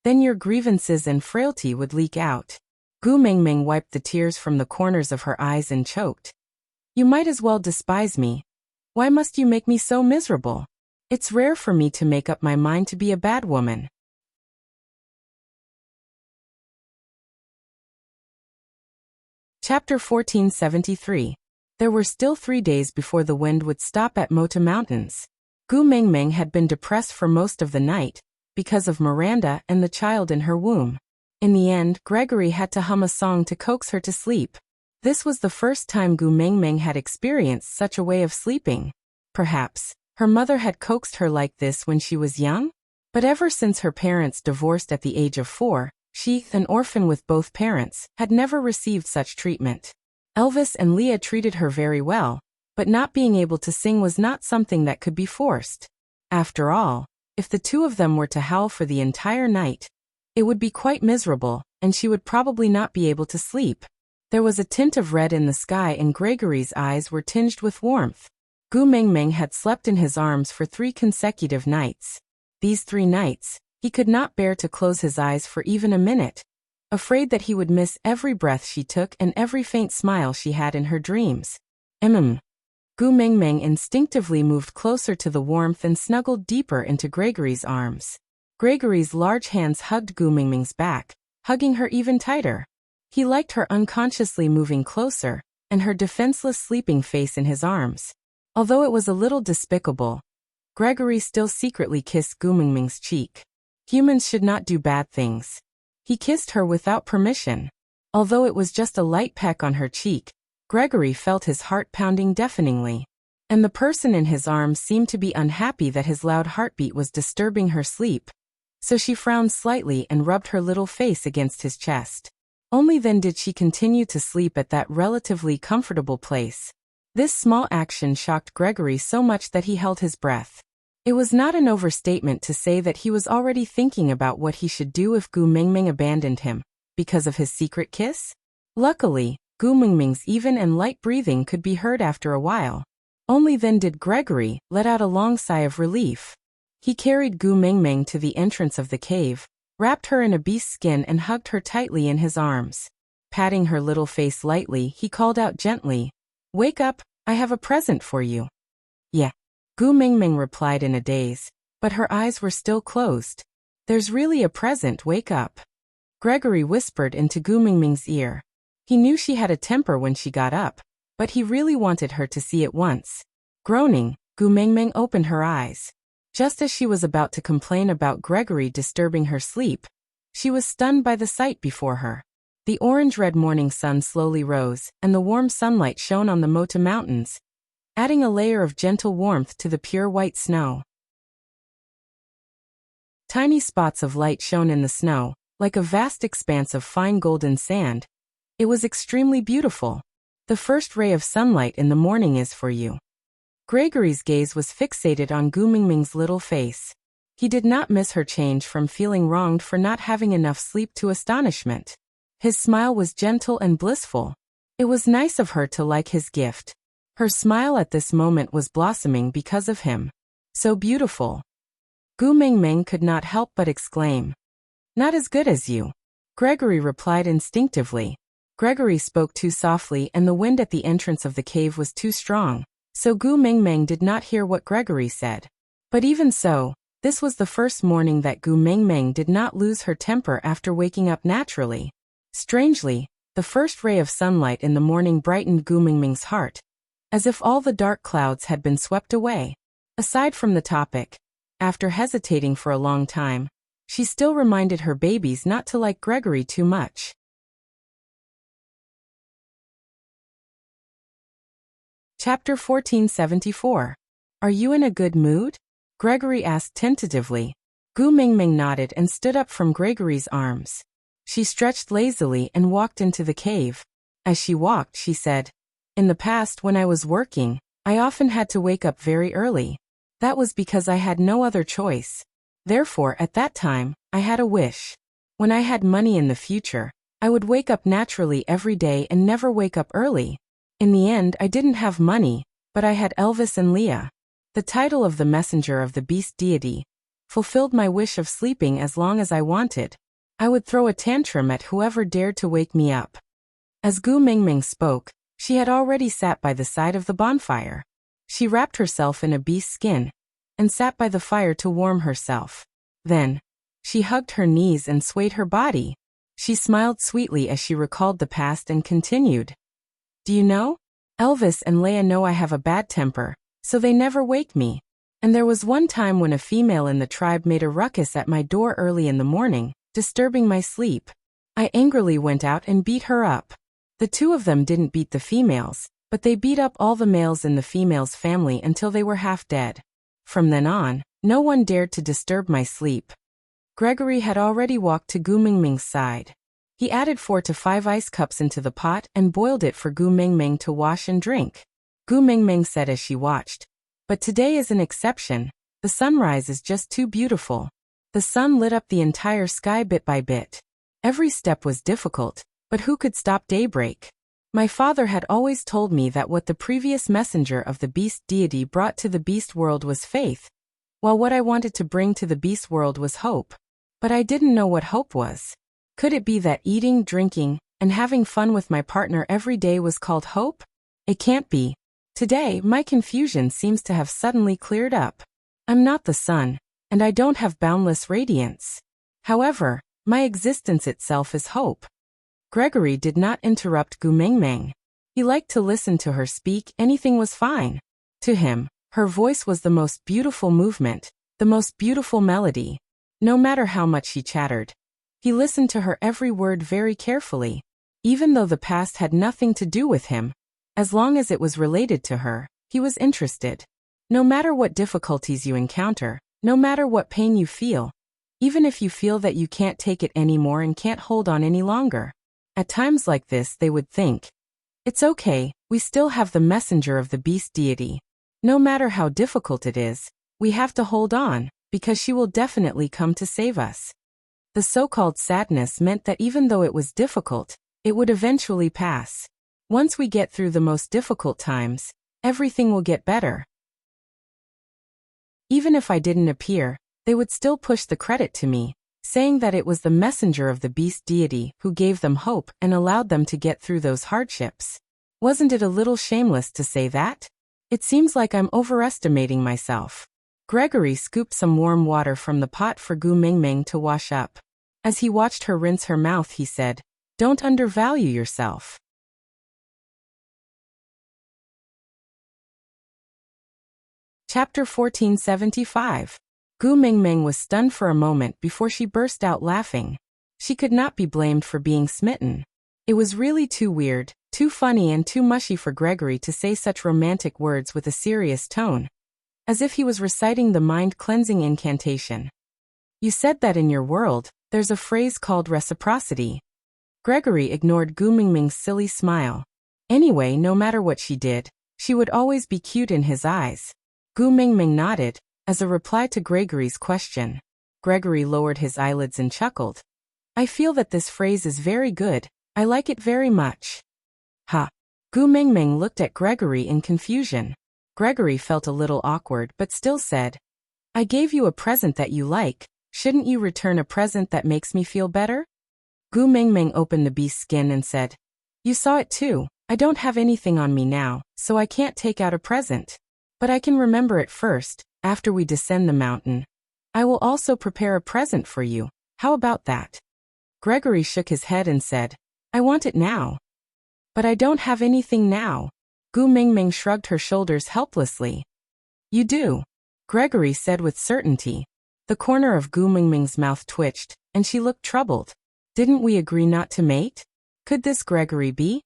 Then your grievances and frailty would leak out. Gu Mingming wiped the tears from the corners of her eyes and choked. "You might as well despise me. Why must you make me so miserable? It's rare for me to make up my mind to be a bad woman." Chapter 1473. There were still 3 days before the wind would stop at Mota Mountains. Gu Mingming had been depressed for most of the night, because of Miranda and the child in her womb. In the end, Gregory had to hum a song to coax her to sleep. This was the first time Gu Mingming had experienced such a way of sleeping. Perhaps, her mother had coaxed her like this when she was young? But ever since her parents divorced at the age of 4, she, an orphan with both parents, had never received such treatment. Elvis and Leah treated her very well, but not being able to sing was not something that could be forced. After all, if the two of them were to howl for the entire night, it would be quite miserable, and she would probably not be able to sleep. There was a tint of red in the sky and Gregory's eyes were tinged with warmth. Gu Mingming had slept in his arms for 3 consecutive nights. These 3 nights, he could not bear to close his eyes for even a minute, afraid that he would miss every breath she took and every faint smile she had in her dreams. Gu Mingming instinctively moved closer to the warmth and snuggled deeper into Gregory's arms. Gregory's large hands hugged Gu Mingming's back, hugging her even tighter. He liked her unconsciously moving closer, and her defenseless sleeping face in his arms. Although it was a little despicable, Gregory still secretly kissed Gu Mingming's cheek. Humans should not do bad things. He kissed her without permission. Although it was just a light peck on her cheek, Gregory felt his heart pounding deafeningly. And the person in his arms seemed to be unhappy that his loud heartbeat was disturbing her sleep. So she frowned slightly and rubbed her little face against his chest. Only then did she continue to sleep at that relatively comfortable place. This small action shocked Gregory so much that he held his breath. It was not an overstatement to say that he was already thinking about what he should do if Gu Mingming abandoned him, because of his secret kiss. Luckily, Gu Mingming's even and light breathing could be heard after a while. Only then did Gregory let out a long sigh of relief. He carried Gu Mingming to the entrance of the cave, wrapped her in a beast skin and hugged her tightly in his arms. Patting her little face lightly, he called out gently, "Wake up, I have a present for you." "Yeah." Gu Mingming replied in a daze, but her eyes were still closed. "There's really a present, wake up." Gregory whispered into Gu Mingming's ear. He knew she had a temper when she got up, but he really wanted her to see it once. Groaning, Gu Mingming opened her eyes. Just as she was about to complain about Gregory disturbing her sleep, she was stunned by the sight before her. The orange-red morning sun slowly rose, and the warm sunlight shone on the Mota Mountains, adding a layer of gentle warmth to the pure white snow. Tiny spots of light shone in the snow, like a vast expanse of fine golden sand. It was extremely beautiful. The first ray of sunlight in the morning is for you. Gregory's gaze was fixated on Gu Mingming's little face. He did not miss her change from feeling wronged for not having enough sleep to astonishment. His smile was gentle and blissful. It was nice of her to like his gift. Her smile at this moment was blossoming because of him. So beautiful. Gu Mingming could not help but exclaim. "Not as good as you," Gregory replied instinctively. Gregory spoke too softly and the wind at the entrance of the cave was too strong, so Gu Mingming did not hear what Gregory said. But even so, this was the first morning that Gu Mingming did not lose her temper after waking up naturally. Strangely, the first ray of sunlight in the morning brightened Gu Mingming's heart, as if all the dark clouds had been swept away. Aside from the topic, after hesitating for a long time, she still reminded her babies not to like Gregory too much. Chapter 1474. Are you in a good mood? Gregory asked tentatively. Gu Mingming nodded and stood up from Gregory's arms. She stretched lazily and walked into the cave. As she walked, she said, "In the past when I was working, I often had to wake up very early. That was because I had no other choice. Therefore, at that time, I had a wish. When I had money in the future, I would wake up naturally every day and never wake up early. In the end, I didn't have money, but I had Elvis and Leah. The title of the messenger of the beast deity fulfilled my wish of sleeping as long as I wanted. I would throw a tantrum at whoever dared to wake me up." As Gu Mingming spoke, she had already sat by the side of the bonfire. She wrapped herself in a beast skin and sat by the fire to warm herself. Then, she hugged her knees and swayed her body. She smiled sweetly as she recalled the past and continued. "Do you know? Elvis and Leia know I have a bad temper, so they never wake me. And there was one time when a female in the tribe made a ruckus at my door early in the morning, disturbing my sleep. I angrily went out and beat her up. The two of them didn't beat the females, but they beat up all the males in the female's family until they were half dead. From then on, no one dared to disturb my sleep." Gregory had already walked to Gu Mingming's side. He added 4 to 5 ice cups into the pot and boiled it for Gu Mingming to wash and drink. Gu Mingming said as she watched, "But today is an exception. The sunrise is just too beautiful." The sun lit up the entire sky bit by bit. Every step was difficult, but who could stop daybreak? My father had always told me that what the previous messenger of the beast deity brought to the beast world was faith, while what I wanted to bring to the beast world was hope. But I didn't know what hope was. Could it be that eating, drinking, and having fun with my partner every day was called hope? It can't be. Today, my confusion seems to have suddenly cleared up. I'm not the sun, and I don't have boundless radiance. However, my existence itself is hope." Gregory did not interrupt Gu Mingming. He liked to listen to her speak, anything was fine. To him, her voice was the most beautiful movement, the most beautiful melody. No matter how much she chattered, he listened to her every word very carefully. Even though the past had nothing to do with him, as long as it was related to her, he was interested. No matter what difficulties you encounter, no matter what pain you feel, even if you feel that you can't take it anymore and can't hold on any longer, at times like this they would think, "It's okay, we still have the messenger of the beast deity. No matter how difficult it is, we have to hold on, because she will definitely come to save us." The so-called sadness meant that even though it was difficult, it would eventually pass. Once we get through the most difficult times, everything will get better. Even if I didn't appear, they would still push the credit to me, saying that it was the messenger of the beast deity who gave them hope and allowed them to get through those hardships. Wasn't it a little shameless to say that? It seems like I'm overestimating myself. Gregory scooped some warm water from the pot for Gu Mingming to wash up. As he watched her rinse her mouth, he said, "Don't undervalue yourself." Chapter 1475. Gu Mingming was stunned for a moment before she burst out laughing. She could not be blamed for being smitten. It was really too weird, too funny and too mushy for Gregory to say such romantic words with a serious tone, as if he was reciting the mind-cleansing incantation. "You said that in your world, there's a phrase called reciprocity." Gregory ignored Gu Mingming's silly smile. Anyway, no matter what she did, she would always be cute in his eyes. Gu Mingming nodded, as a reply to Gregory's question. Gregory lowered his eyelids and chuckled. "I feel that this phrase is very good. I like it very much." Ha! Gu Mingming looked at Gregory in confusion. Gregory felt a little awkward but still said, "I gave you a present that you like. Shouldn't you return a present that makes me feel better?" Gu Mingming opened the beast's skin and said, "You saw it too. I don't have anything on me now, so I can't take out a present. But I can remember it first, after we descend the mountain. I will also prepare a present for you. How about that?" Gregory shook his head and said, "I want it now." "But I don't have anything now." Gu Mingming shrugged her shoulders helplessly. "You do," Gregory said with certainty. The corner of Gu Mingming's mouth twitched, and she looked troubled. "Didn't we agree not to mate? Could this Gregory be?"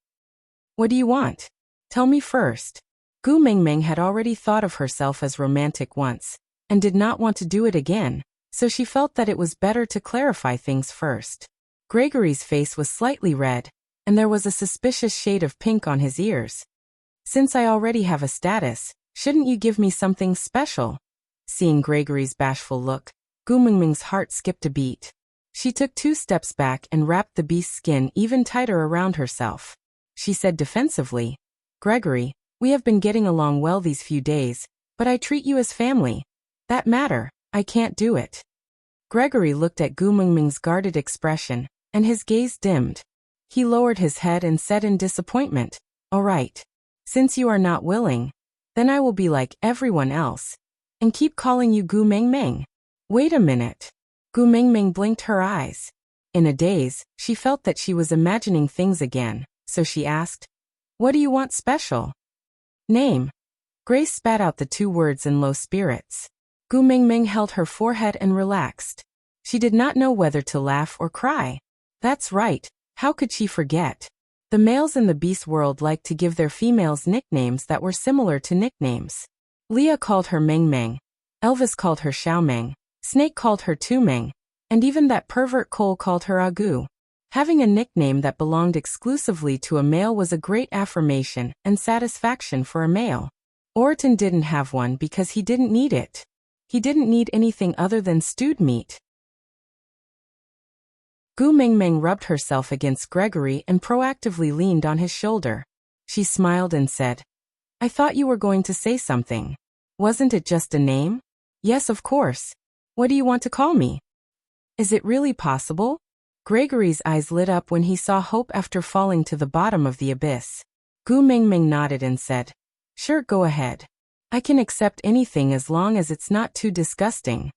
"What do you want? Tell me first." Gu Mingming had already thought of herself as romantic once, and did not want to do it again, so she felt that it was better to clarify things first. Gregory's face was slightly red, and there was a suspicious shade of pink on his ears. "Since I already have a status, shouldn't you give me something special?" Seeing Gregory's bashful look, Gu Mingming's heart skipped a beat. She took 2 steps back and wrapped the beast's skin even tighter around herself. She said defensively, "Gregory, we have been getting along well these few days, but I treat you as family. That matter, I can't do it." Gregory looked at Gu Mingming's guarded expression, and his gaze dimmed. He lowered his head and said in disappointment, "All right. Since you are not willing, then I will be like everyone else, and keep calling you Gu Mingming." "Wait a minute." Gu Mingming blinked her eyes. In a daze, she felt that she was imagining things again, so she asked, "What do you want special?" "Name." Grace spat out the 2 words in low spirits. Gu Mingming held her forehead and relaxed. She did not know whether to laugh or cry. That's right, how could she forget? The males in the beast world liked to give their females nicknames that were similar to nicknames. Leah called her Meng Meng, Elvis called her Xiao Meng, Snake called her Tu Meng, and even that pervert Cole called her Agu. Having a nickname that belonged exclusively to a male was a great affirmation and satisfaction for a male. Orton didn't have one because he didn't need it. He didn't need anything other than stewed meat. Gu Mingming rubbed herself against Gregory and proactively leaned on his shoulder. She smiled and said, "I thought you were going to say something. Wasn't it just a name?" "Yes, of course. What do you want to call me?" "Is it really possible?" Gregory's eyes lit up when he saw hope after falling to the bottom of the abyss. Gu Mingming nodded and said, "Sure, go ahead. I can accept anything as long as it's not too disgusting."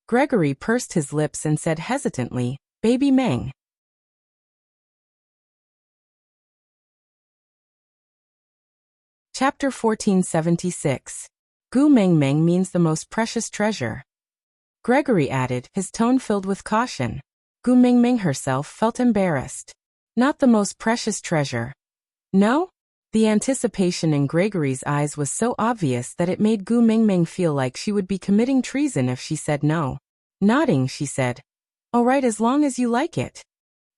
Gregory pursed his lips and said hesitantly, "Baby Meng." Chapter 1476. Gu Mingming means the most precious treasure. Gregory added, his tone filled with caution. Gu Mingming herself felt embarrassed. Not the most precious treasure. No? The anticipation in Gregory's eyes was so obvious that it made Gu Mingming feel like she would be committing treason if she said no. Nodding, she said, "All right, as long as you like it."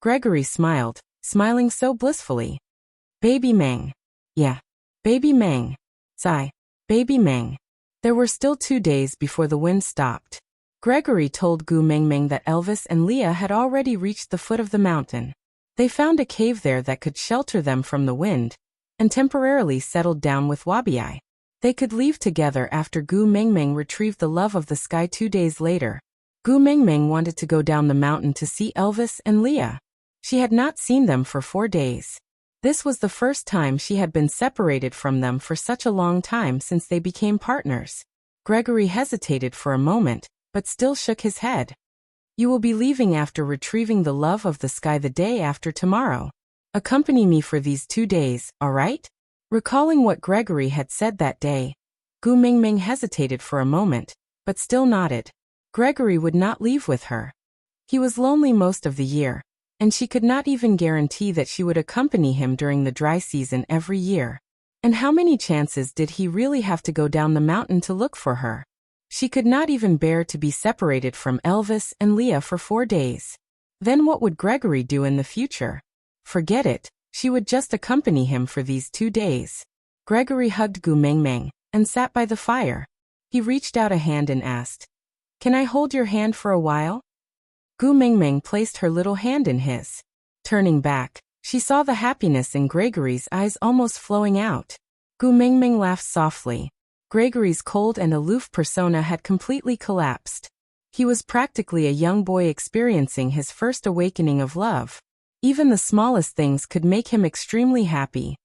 Gregory smiled, smiling so blissfully. "Baby Meng." "Yeah. Baby Meng." "Sigh. Baby Meng." There were still 2 days before the wind stopped. Gregory told Gu Mingming that Elvis and Leah had already reached the foot of the mountain. They found a cave there that could shelter them from the wind, and temporarily settled down with Wabi. They could leave together after Gu Mingming retrieved the love of the sky 2 days later. Gu Mingming wanted to go down the mountain to see Elvis and Leah. She had not seen them for 4 days. This was the first time she had been separated from them for such a long time since they became partners. Gregory hesitated for a moment, but still shook his head. You will be leaving after retrieving the love of the sky the day after tomorrow. Accompany me for these 2 days, all right? Recalling what Gregory had said that day, Gu Mingming hesitated for a moment, but still nodded. Gregory would not leave with her. He was lonely most of the year, and she could not even guarantee that she would accompany him during the dry season every year. And how many chances did he really have to go down the mountain to look for her? She could not even bear to be separated from Elvis and Leah for 4 days. Then what would Gregory do in the future? Forget it, she would just accompany him for these 2 days. Gregory hugged Gu Mingming and sat by the fire. He reached out a hand and asked, "Can I hold your hand for a while?" Gu Mingming placed her little hand in his. Turning back, she saw the happiness in Gregory's eyes almost flowing out. Gu Mingming laughed softly. Gregory's cold and aloof persona had completely collapsed. He was practically a young boy experiencing his first awakening of love. Even the smallest things could make him extremely happy.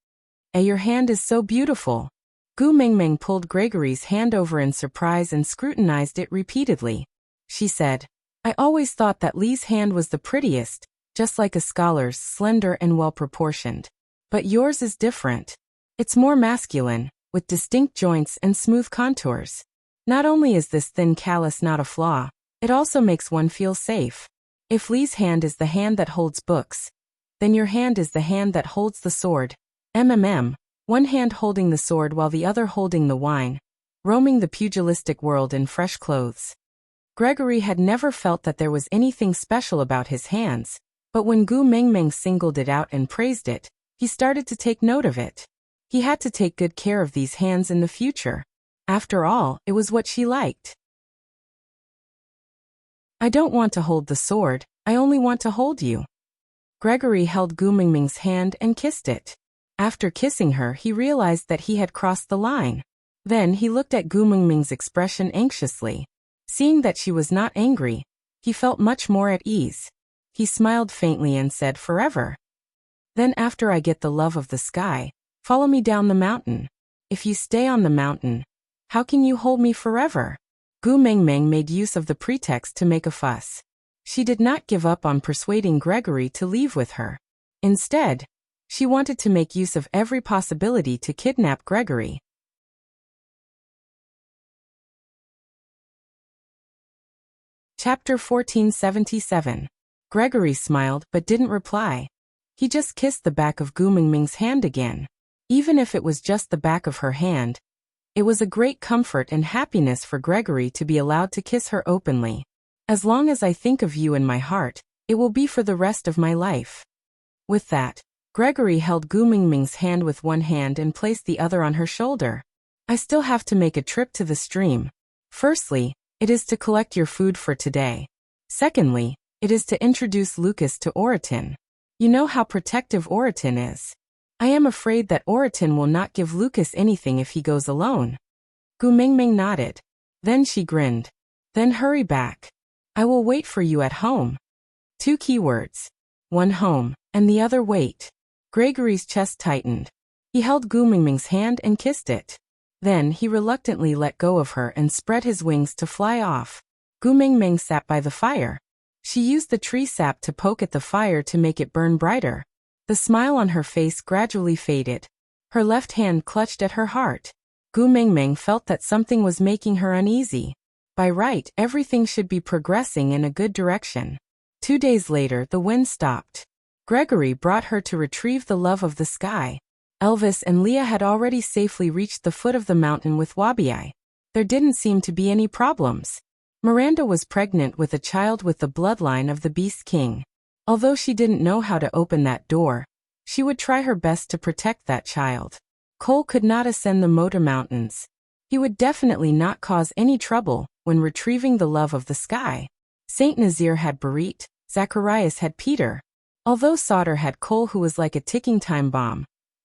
Your hand is so beautiful." Gu Mingming pulled Gregory's hand over in surprise and scrutinized it repeatedly. She said, "I always thought that Lee's hand was the prettiest, just like a scholar's, slender and well-proportioned. But yours is different. It's more masculine, with distinct joints and smooth contours. Not only is this thin callus not a flaw, it also makes one feel safe. If Lee's hand is the hand that holds books, then your hand is the hand that holds the sword. One hand holding the sword while the other holding the wine, roaming the pugilistic world in fresh clothes." Gregory had never felt that there was anything special about his hands, but when Gu Mingming singled it out and praised it, he started to take note of it. He had to take good care of these hands in the future. After all, it was what she liked. "I don't want to hold the sword, I only want to hold you." Gregory held Gu Mingming's hand and kissed it. After kissing her, he realized that he had crossed the line. Then he looked at Gu Mingming's expression anxiously. Seeing that she was not angry, he felt much more at ease. He smiled faintly and said, "Forever. Then after I get the love of the sky, follow me down the mountain. If you stay on the mountain, how can you hold me forever?" Gu Mingming made use of the pretext to make a fuss. She did not give up on persuading Gregory to leave with her. Instead, she wanted to make use of every possibility to kidnap Gregory. Chapter 1477. Gregory smiled but didn't reply. He just kissed the back of Gu Mingming's hand again. Even if it was just the back of her hand, it was a great comfort and happiness for Gregory to be allowed to kiss her openly. "As long as I think of you in my heart, it will be for the rest of my life." With that, Gregory held Gu Mingming's hand with one hand and placed the other on her shoulder. "I still have to make a trip to the stream. Firstly, it is to collect your food for today. Secondly, it is to introduce Lucas to Oratin. You know how protective Oratin is. I am afraid that Oratin will not give Lucas anything if he goes alone." Gu Mingming nodded. Then she grinned. "Then hurry back. I will wait for you at home." 2 keywords. One home, and the other wait. Gregory's chest tightened. He held Gu Mingming's hand and kissed it. Then he reluctantly let go of her and spread his wings to fly off. Gu Mingming sat by the fire. She used the tree sap to poke at the fire to make it burn brighter. The smile on her face gradually faded. Her left hand clutched at her heart. Gu Mingming felt that something was making her uneasy. By right, everything should be progressing in a good direction. 2 days later, the wind stopped. Gregory brought her to retrieve the love of the sky. Elvis and Leah had already safely reached the foot of the mountain with Wabi. There didn't seem to be any problems. Miranda was pregnant with a child with the bloodline of the Beast King. Although she didn't know how to open that door, she would try her best to protect that child. Cole could not ascend the Motor Mountains. He would definitely not cause any trouble when retrieving the love of the sky. Saint Nazir had Barit, Zacharias had Peter. Although Sauter had Cole, who was like a ticking time bomb,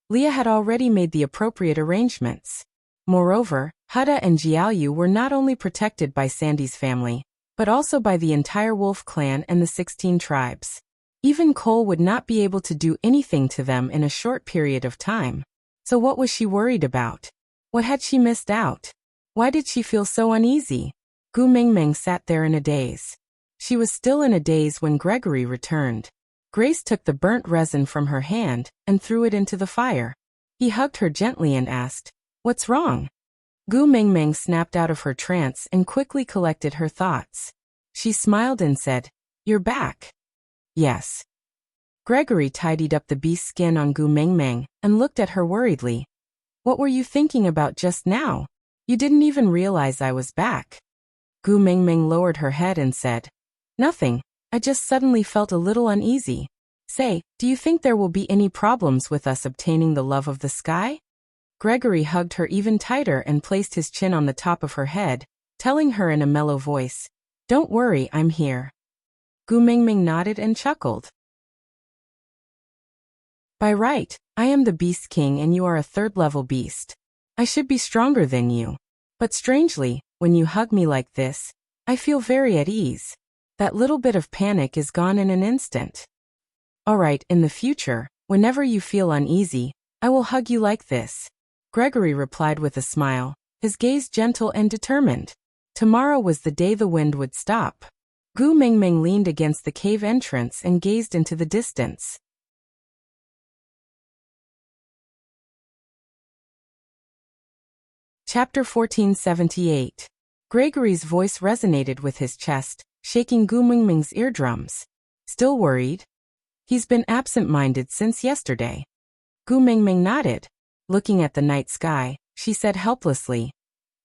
Leah had already made the appropriate arrangements. Moreover, Hutta and Jiaoyu were not only protected by Sandy's family, but also by the entire wolf clan and the 16 tribes. Even Cole would not be able to do anything to them in a short period of time. So what was she worried about? What had she missed out? Why did she feel so uneasy? Gu Mingming sat there in a daze. She was still in a daze when Gregory returned. Grace took the burnt resin from her hand and threw it into the fire. He hugged her gently and asked, "What's wrong?" Gu Mingming snapped out of her trance and quickly collected her thoughts. She smiled and said, "You're back." "Yes." Gregory tidied up the beast's skin on Gu Mingming and looked at her worriedly. "What were you thinking about just now? You didn't even realize I was back." Gu Mingming lowered her head and said, "Nothing. I just suddenly felt a little uneasy. Say, do you think there will be any problems with us obtaining the love of the sky?" Gregory hugged her even tighter and placed his chin on the top of her head, telling her in a mellow voice, "Don't worry, I'm here." Gu Mingming nodded and chuckled. "By right, I am the Beast King and you are a third-level beast. I should be stronger than you. But strangely, when you hug me like this, I feel very at ease. That little bit of panic is gone in an instant. Alright, in the future, whenever you feel uneasy, I will hug you like this." Gregory replied with a smile, his gaze gentle and determined. Tomorrow was the day the wind would stop. Gu Mingming leaned against the cave entrance and gazed into the distance. Chapter 1478. Gregory's voice resonated with his chest, shaking Gu Mingming's eardrums. "Still worried?" "He's been absent-minded since yesterday." Gu Mingming nodded. Looking at the night sky, she said helplessly,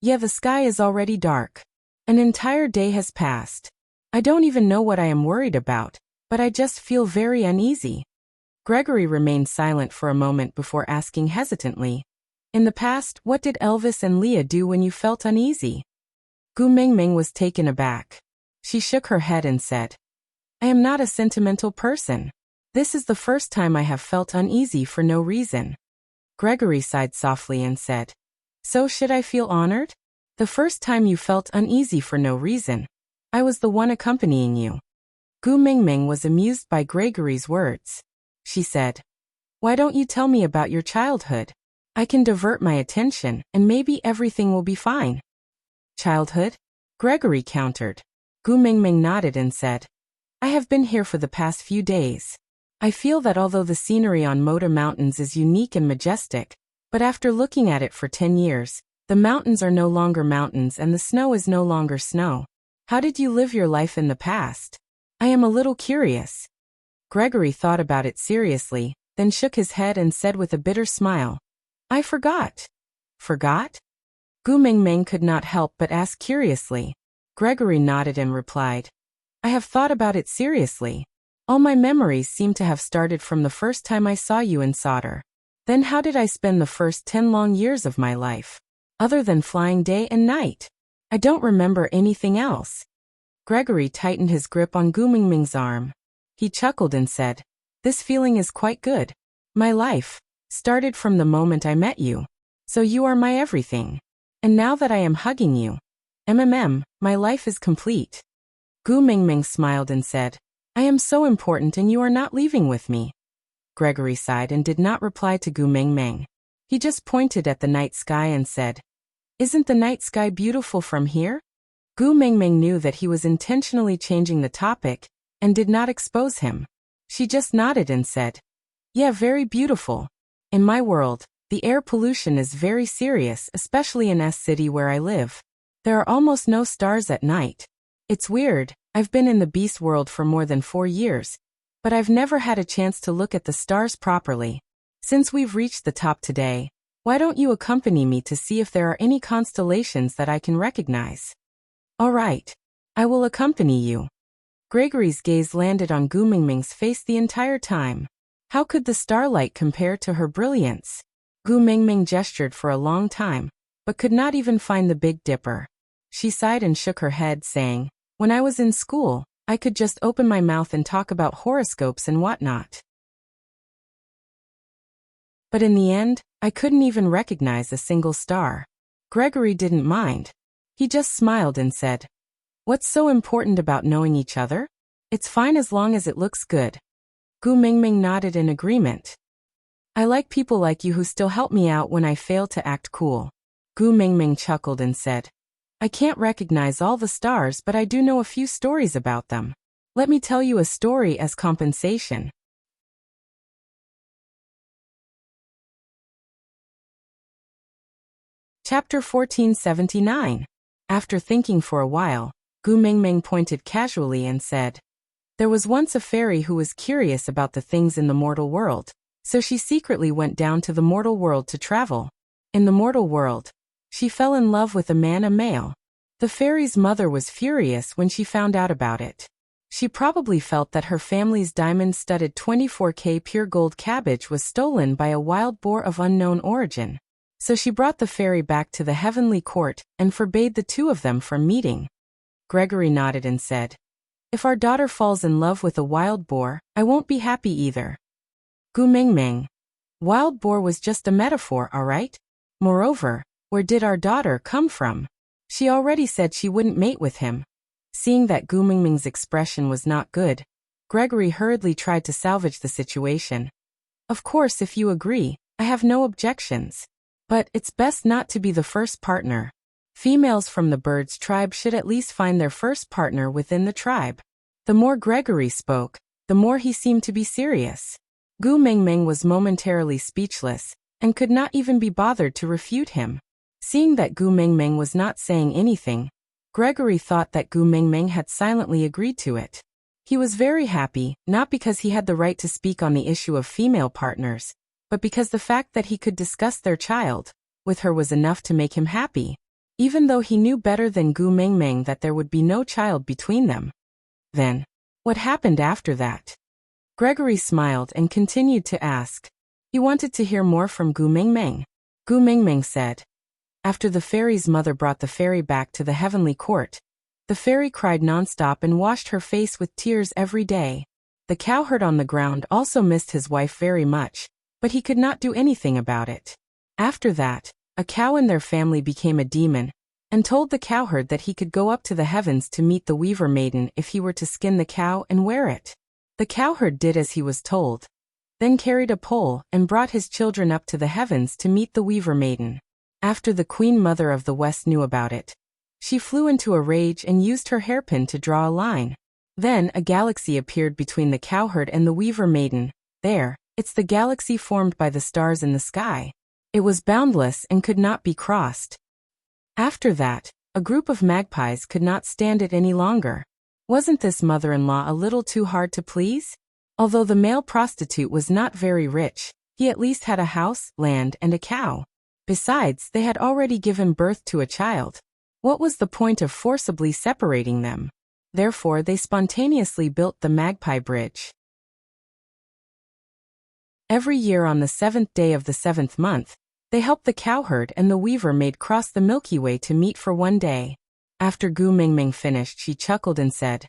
"Yeah, the sky is already dark. An entire day has passed. I don't even know what I am worried about, but I just feel very uneasy." Gregory remained silent for a moment before asking hesitantly, "In the past, what did Elvis and Leah do when you felt uneasy?" Gu Mingming was taken aback. She shook her head and said, "I am not a sentimental person. This is the first time I have felt uneasy for no reason." Gregory sighed softly and said, "So should I feel honored? The first time you felt uneasy for no reason, I was the one accompanying you." Gu Mingming was amused by Gregory's words. She said, "Why don't you tell me about your childhood? I can divert my attention and maybe everything will be fine." "Childhood?" Gregory countered. Gu Mingming nodded and said, "I have been here for the past few days. I feel that although the scenery on Moda Mountains is unique and majestic, but after looking at it for 10 years, the mountains are no longer mountains and the snow is no longer snow. How did you live your life in the past? I am a little curious." Gregory thought about it seriously, then shook his head and said with a bitter smile, "I forgot." "Forgot?" Gu Mingming could not help but ask curiously. Gregory nodded and replied, "I have thought about it seriously. All my memories seem to have started from the first time I saw you in solder. Then how did I spend the first 10 long years of my life? Other than flying day and night. I don't remember anything else." Gregory tightened his grip on Gu Mingming's arm. He chuckled and said, "This feeling is quite good. My life started from the moment I met you. So you are my everything. And now that I am hugging you, my life is complete." Gu Mingming smiled and said, "I am so important and you are not leaving with me." Gregory sighed and did not reply to Gu Mingming. He just pointed at the night sky and said, "Isn't the night sky beautiful from here?" Gu Mingming knew that he was intentionally changing the topic and did not expose him. She just nodded and said, "Yeah, very beautiful. In my world, the air pollution is very serious, especially in S City where I live. There are almost no stars at night. It's weird, I've been in the beast world for more than 4 years, but I've never had a chance to look at the stars properly. Since we've reached the top today, why don't you accompany me to see if there are any constellations that I can recognize?" "All right. I will accompany you." Gregory's gaze landed on Gu Mingming's face the entire time. How could the starlight compare to her brilliance? Gu Mingming gestured for a long time, but could not even find the Big Dipper. She sighed and shook her head, saying, "When I was in school, I could just open my mouth and talk about horoscopes and whatnot." But in the end, I couldn't even recognize a single star. Gregory didn't mind. He just smiled and said, "What's so important about knowing each other? It's fine as long as it looks good." Gu Mingming nodded in agreement. "I like people like you who still help me out when I fail to act cool." Gu Mingming chuckled and said, "I can't recognize all the stars, but I do know a few stories about them. Let me tell you a story as compensation." Chapter 1479. After thinking for a while, Gu Mingming pointed casually and said, "There was once a fairy who was curious about the things in the mortal world, so she secretly went down to the mortal world to travel. In the mortal world, she fell in love with a male. The fairy's mother was furious when she found out about it. She probably felt that her family's diamond-studded 24K pure gold cabbage was stolen by a wild boar of unknown origin. So she brought the fairy back to the heavenly court and forbade the two of them from meeting." Gregory nodded and said, "If our daughter falls in love with a wild boar, I won't be happy either." Gu Mingming, "Wild boar was just a metaphor, all right? Moreover, where did our daughter come from? She already said she wouldn't mate with him." Seeing that Gu Mingming's expression was not good, Gregory hurriedly tried to salvage the situation. "Of course, if you agree, I have no objections. But it's best not to be the first partner. Females from the bird's tribe should at least find their first partner within the tribe." The more Gregory spoke, the more he seemed to be serious. Gu Mingming was momentarily speechless, and could not even be bothered to refute him. Seeing that Gu Mingming was not saying anything, Gregory thought that Gu Mingming had silently agreed to it. He was very happy, not because he had the right to speak on the issue of female partners, but because the fact that he could discuss their child with her was enough to make him happy, even though he knew better than Gu Mingming that there would be no child between them. Then, what happened after that? Gregory smiled and continued to ask. He wanted to hear more from Gu Mingming. Gu Mingming said, "After the fairy's mother brought the fairy back to the heavenly court, the fairy cried nonstop and washed her face with tears every day. The cowherd on the ground also missed his wife very much, but he could not do anything about it. After that, a cow in their family became a demon, and told the cowherd that he could go up to the heavens to meet the weaver maiden if he were to skin the cow and wear it. The cowherd did as he was told, then carried a pole and brought his children up to the heavens to meet the weaver maiden. After the queen mother of the west knew about it, she flew into a rage and used her hairpin to draw a line. Then a galaxy appeared between the cowherd and the weaver maiden. There, it's the galaxy formed by the stars in the sky. It was boundless and could not be crossed. After that, a group of magpies could not stand it any longer. Wasn't this mother-in-law a little too hard to please? Although the male prostitute was not very rich, he at least had a house, land, and a cow. Besides, they had already given birth to a child. What was the point of forcibly separating them? Therefore, they spontaneously built the Magpie Bridge. Every year on the 7th day of the 7th month, they helped the cowherd and the weaver maid cross the Milky Way to meet for one day. After Gu Mingming finished, she chuckled and said,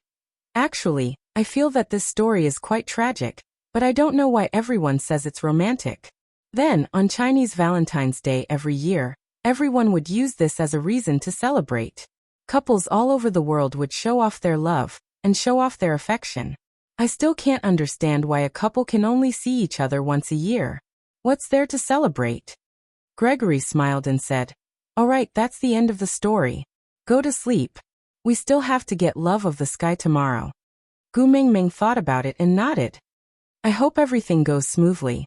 "Actually, I feel that this story is quite tragic, but I don't know why everyone says it's romantic." Then, on Chinese Valentine's Day every year, everyone would use this as a reason to celebrate. Couples all over the world would show off their love and show off their affection. I still can't understand why a couple can only see each other once a year. What's there to celebrate? Gregory smiled and said, "All right, that's the end of the story. Go to sleep. We still have to get Love of the Sky tomorrow." Gu Mingming thought about it and nodded. "I hope everything goes smoothly."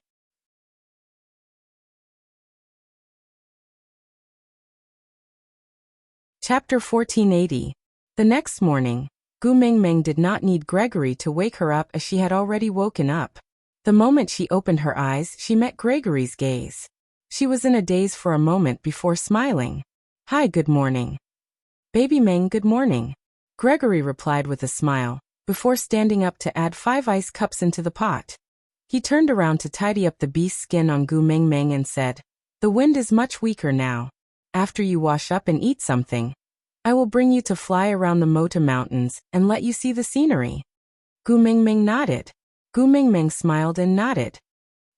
Chapter 1480. The next morning, Gu Mingming did not need Gregory to wake her up as she had already woken up. The moment she opened her eyes, she met Gregory's gaze. She was in a daze for a moment before smiling. "Hi, good morning." "Baby Ming, good morning." Gregory replied with a smile, before standing up to add 5 ice cups into the pot. He turned around to tidy up the beast's skin on Gu Mingming and said, "The wind is much weaker now. After you wash up and eat something, I will bring you to fly around the Mota Mountains and let you see the scenery." Gu Mingming nodded. Gu Mingming smiled and nodded.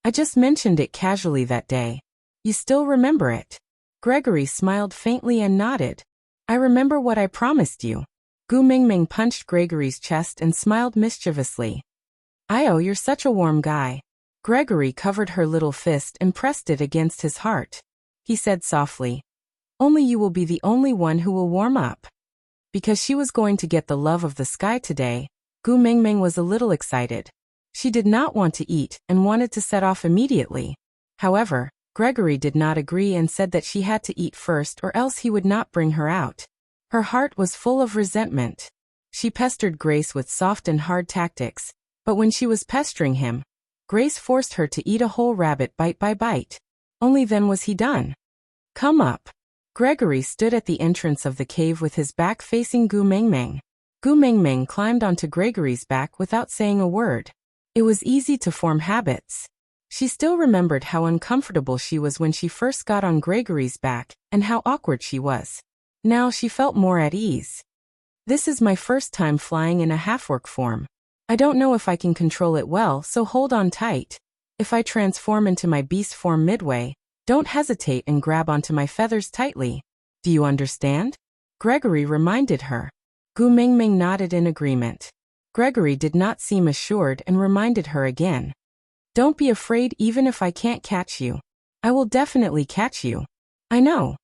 I just mentioned it casually that day. You still remember it? Gregory smiled faintly and nodded. I remember what I promised you. Gu Mingming punched Gregory's chest and smiled mischievously. Io, you're such a warm guy. Gregory covered her little fist and pressed it against his heart. He said softly, only you will be the only one who will warm up. Because she was going to get the love of the sky today, Gu Mingming was a little excited. She did not want to eat and wanted to set off immediately. However, Gregory did not agree and said that she had to eat first or else he would not bring her out. Her heart was full of resentment. She pestered Grace with soft and hard tactics, but when she was pestering him, Grace forced her to eat a whole rabbit bite by bite. Only then was he done. Come up. Gregory stood at the entrance of the cave with his back facing Gu Mingming. Gu Mingming climbed onto Gregory's back without saying a word. It was easy to form habits. She still remembered how uncomfortable she was when she first got on Gregory's back and how awkward she was. Now she felt more at ease. This is my first time flying in a half-orc form. I don't know if I can control it well, so hold on tight. If I transform into my beast form midway, don't hesitate and grab onto my feathers tightly. Do you understand? Gregory reminded her. Gu Mingming nodded in agreement. Gregory did not seem assured and reminded her again. Don't be afraid even if I can't catch you. I will definitely catch you. I know.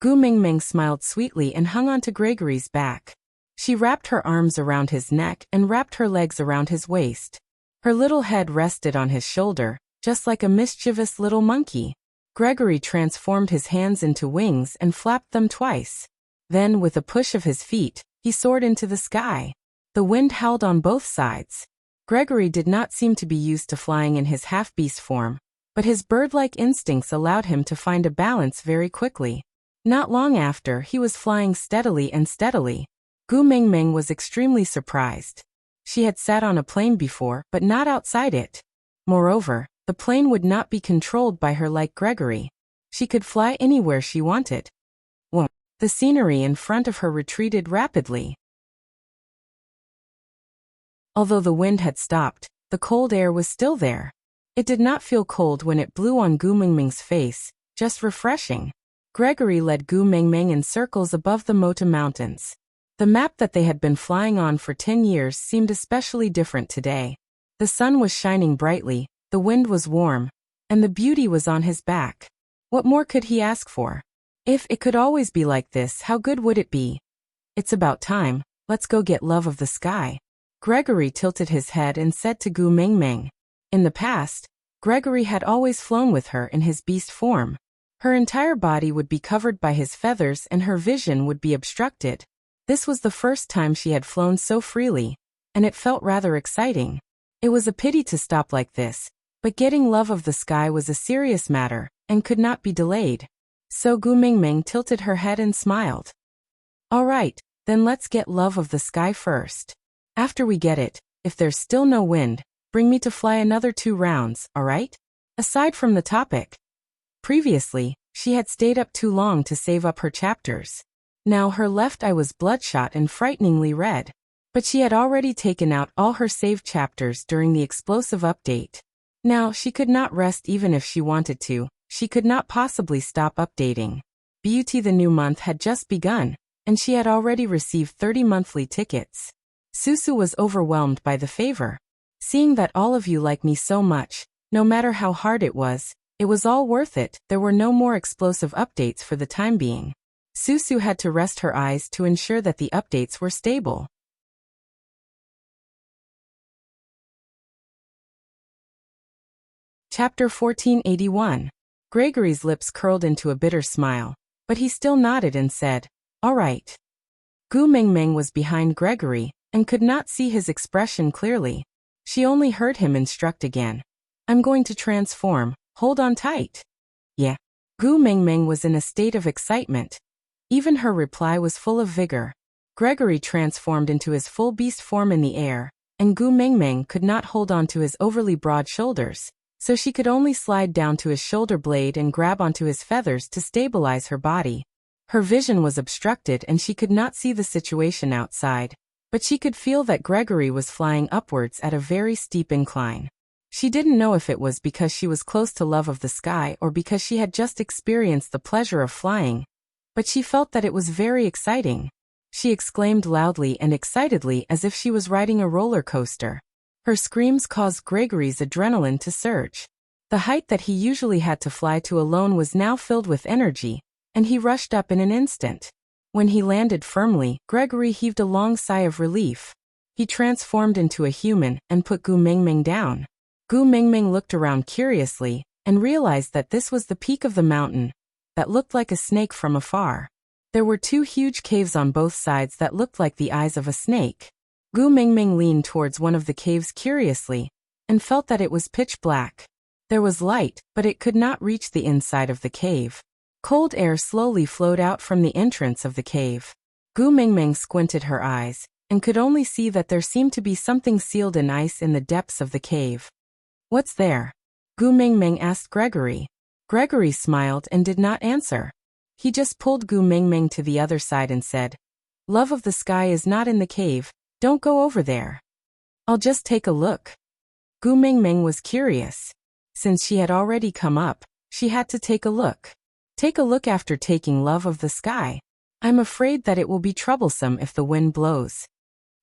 Gu Mingming smiled sweetly and hung onto Gregory's back. She wrapped her arms around his neck and wrapped her legs around his waist. Her little head rested on his shoulder, just like a mischievous little monkey. Gregory transformed his hands into wings and flapped them twice. Then, with a push of his feet, he soared into the sky. The wind howled on both sides. Gregory did not seem to be used to flying in his half-beast form, but his bird-like instincts allowed him to find a balance very quickly. Not long after, he was flying steadily and steadily. Gu Mingming was extremely surprised. She had sat on a plane before, but not outside it. Moreover, the plane would not be controlled by her like Gregory. She could fly anywhere she wanted. Well, the scenery in front of her retreated rapidly. Although the wind had stopped, the cold air was still there. It did not feel cold when it blew on Gu Mingming's face, just refreshing. Gregory led Gu Mingming in circles above the Mota Mountains. The map that they had been flying on for 10 years seemed especially different today. The sun was shining brightly, the wind was warm, and the beauty was on his back. What more could he ask for? If it could always be like this, how good would it be? It's about time, let's go get love of the sky. Gregory tilted his head and said to Gu Mingming. In the past, Gregory had always flown with her in his beast form. Her entire body would be covered by his feathers and her vision would be obstructed. This was the first time she had flown so freely, and it felt rather exciting. It was a pity to stop like this, but getting love of the sky was a serious matter, and could not be delayed. So Gu Mingming tilted her head and smiled. All right, then let's get love of the sky first. After we get it, if there's still no wind, bring me to fly another 2 rounds, all right? Aside from the topic. Previously, she had stayed up too long to save up her chapters. Now her left eye was bloodshot and frighteningly red. But she had already taken out all her saved chapters during the explosive update. Now she could not rest even if she wanted to. She could not possibly stop updating. Beauty the new month had just begun, and she had already received 30 monthly tickets. Susu was overwhelmed by the favor. Seeing that all of you like me so much, no matter how hard it was all worth it. There were no more explosive updates for the time being. Susu had to rest her eyes to ensure that the updates were stable. Chapter 1481. Gregory's lips curled into a bitter smile, but he still nodded and said, all right. Gu Mingming was behind Gregory, and could not see his expression clearly. She only heard him instruct again. I'm going to transform, hold on tight. Yeah. Gu Mingming was in a state of excitement. Even her reply was full of vigor. Gregory transformed into his full beast form in the air, and Gu Mingming could not hold on to his overly broad shoulders, so she could only slide down to his shoulder blade and grab onto his feathers to stabilize her body. Her vision was obstructed and she could not see the situation outside, but she could feel that Gregory was flying upwards at a very steep incline. She didn't know if it was because she was close to love of the sky or because she had just experienced the pleasure of flying, but she felt that it was very exciting. She exclaimed loudly and excitedly as if she was riding a roller coaster. Her screams caused Gregory's adrenaline to surge. The height that he usually had to fly to alone was now filled with energy, and he rushed up in an instant. When he landed firmly, Gregory heaved a long sigh of relief. He transformed into a human and put Gu Mingming down. Gu Mingming looked around curiously and realized that this was the peak of the mountain that looked like a snake from afar. There were two huge caves on both sides that looked like the eyes of a snake. Gu Mingming leaned towards one of the caves curiously and felt that it was pitch black. There was light, but it could not reach the inside of the cave. Cold air slowly flowed out from the entrance of the cave. Gu Mingming squinted her eyes and could only see that there seemed to be something sealed in ice in the depths of the cave. "What's there?" Gu Mingming asked Gregory. Gregory smiled and did not answer. He just pulled Gu Mingming to the other side and said, "Love of the sky is not in the cave, don't go over there. I'll just take a look." Gu Mingming was curious. Since she had already come up, she had to take a look. Take a look after taking love of the sky. I'm afraid that it will be troublesome if the wind blows.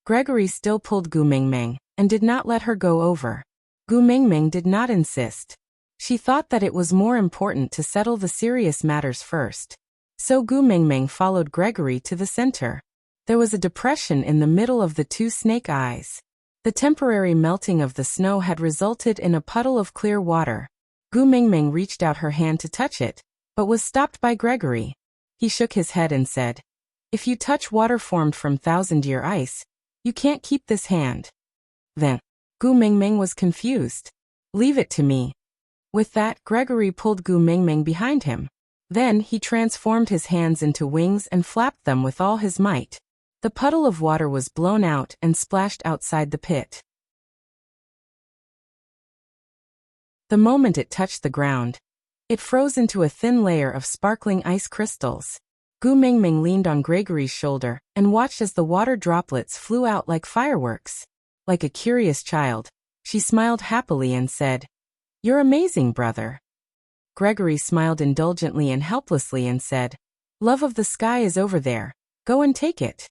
Gregory still pulled Gu Mingming and did not let her go over. Gu Mingming did not insist. She thought that it was more important to settle the serious matters first. So Gu Mingming followed Gregory to the center. There was a depression in the middle of the two snake eyes. The temporary melting of the snow had resulted in a puddle of clear water. Gu Mingming reached out her hand to touch it, but was stopped by Gregory. He shook his head and said, "If you touch water formed from thousand-year ice, you can't keep this hand." Then, Gu Mingming was confused. "Leave it to me." With that, Gregory pulled Gu Mingming behind him. Then he transformed his hands into wings and flapped them with all his might. The puddle of water was blown out and splashed outside the pit. The moment it touched the ground, it froze into a thin layer of sparkling ice crystals. Gu Mingming leaned on Gregory's shoulder and watched as the water droplets flew out like fireworks. Like a curious child, she smiled happily and said, "You're amazing, brother." Gregory smiled indulgently and helplessly and said, "Love of the sky is over there. Go and take it."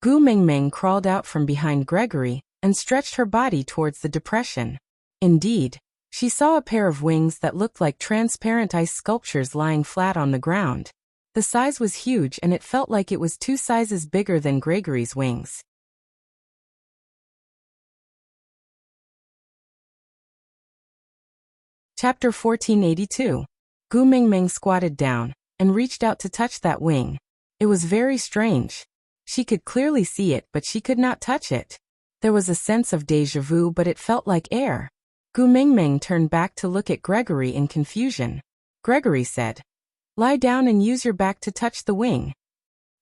Gu Mingming crawled out from behind Gregory and stretched her body towards the depression. Indeed, she saw a pair of wings that looked like transparent ice sculptures lying flat on the ground. The size was huge and it felt like it was 2 sizes bigger than Gregory's wings. Chapter 1482. Gu Mingming squatted down and reached out to touch that wing. It was very strange. She could clearly see it, but she could not touch it. There was a sense of déjà vu, but it felt like air. Gu Mingming turned back to look at Gregory in confusion. Gregory said, "Lie down and use your back to touch the wing."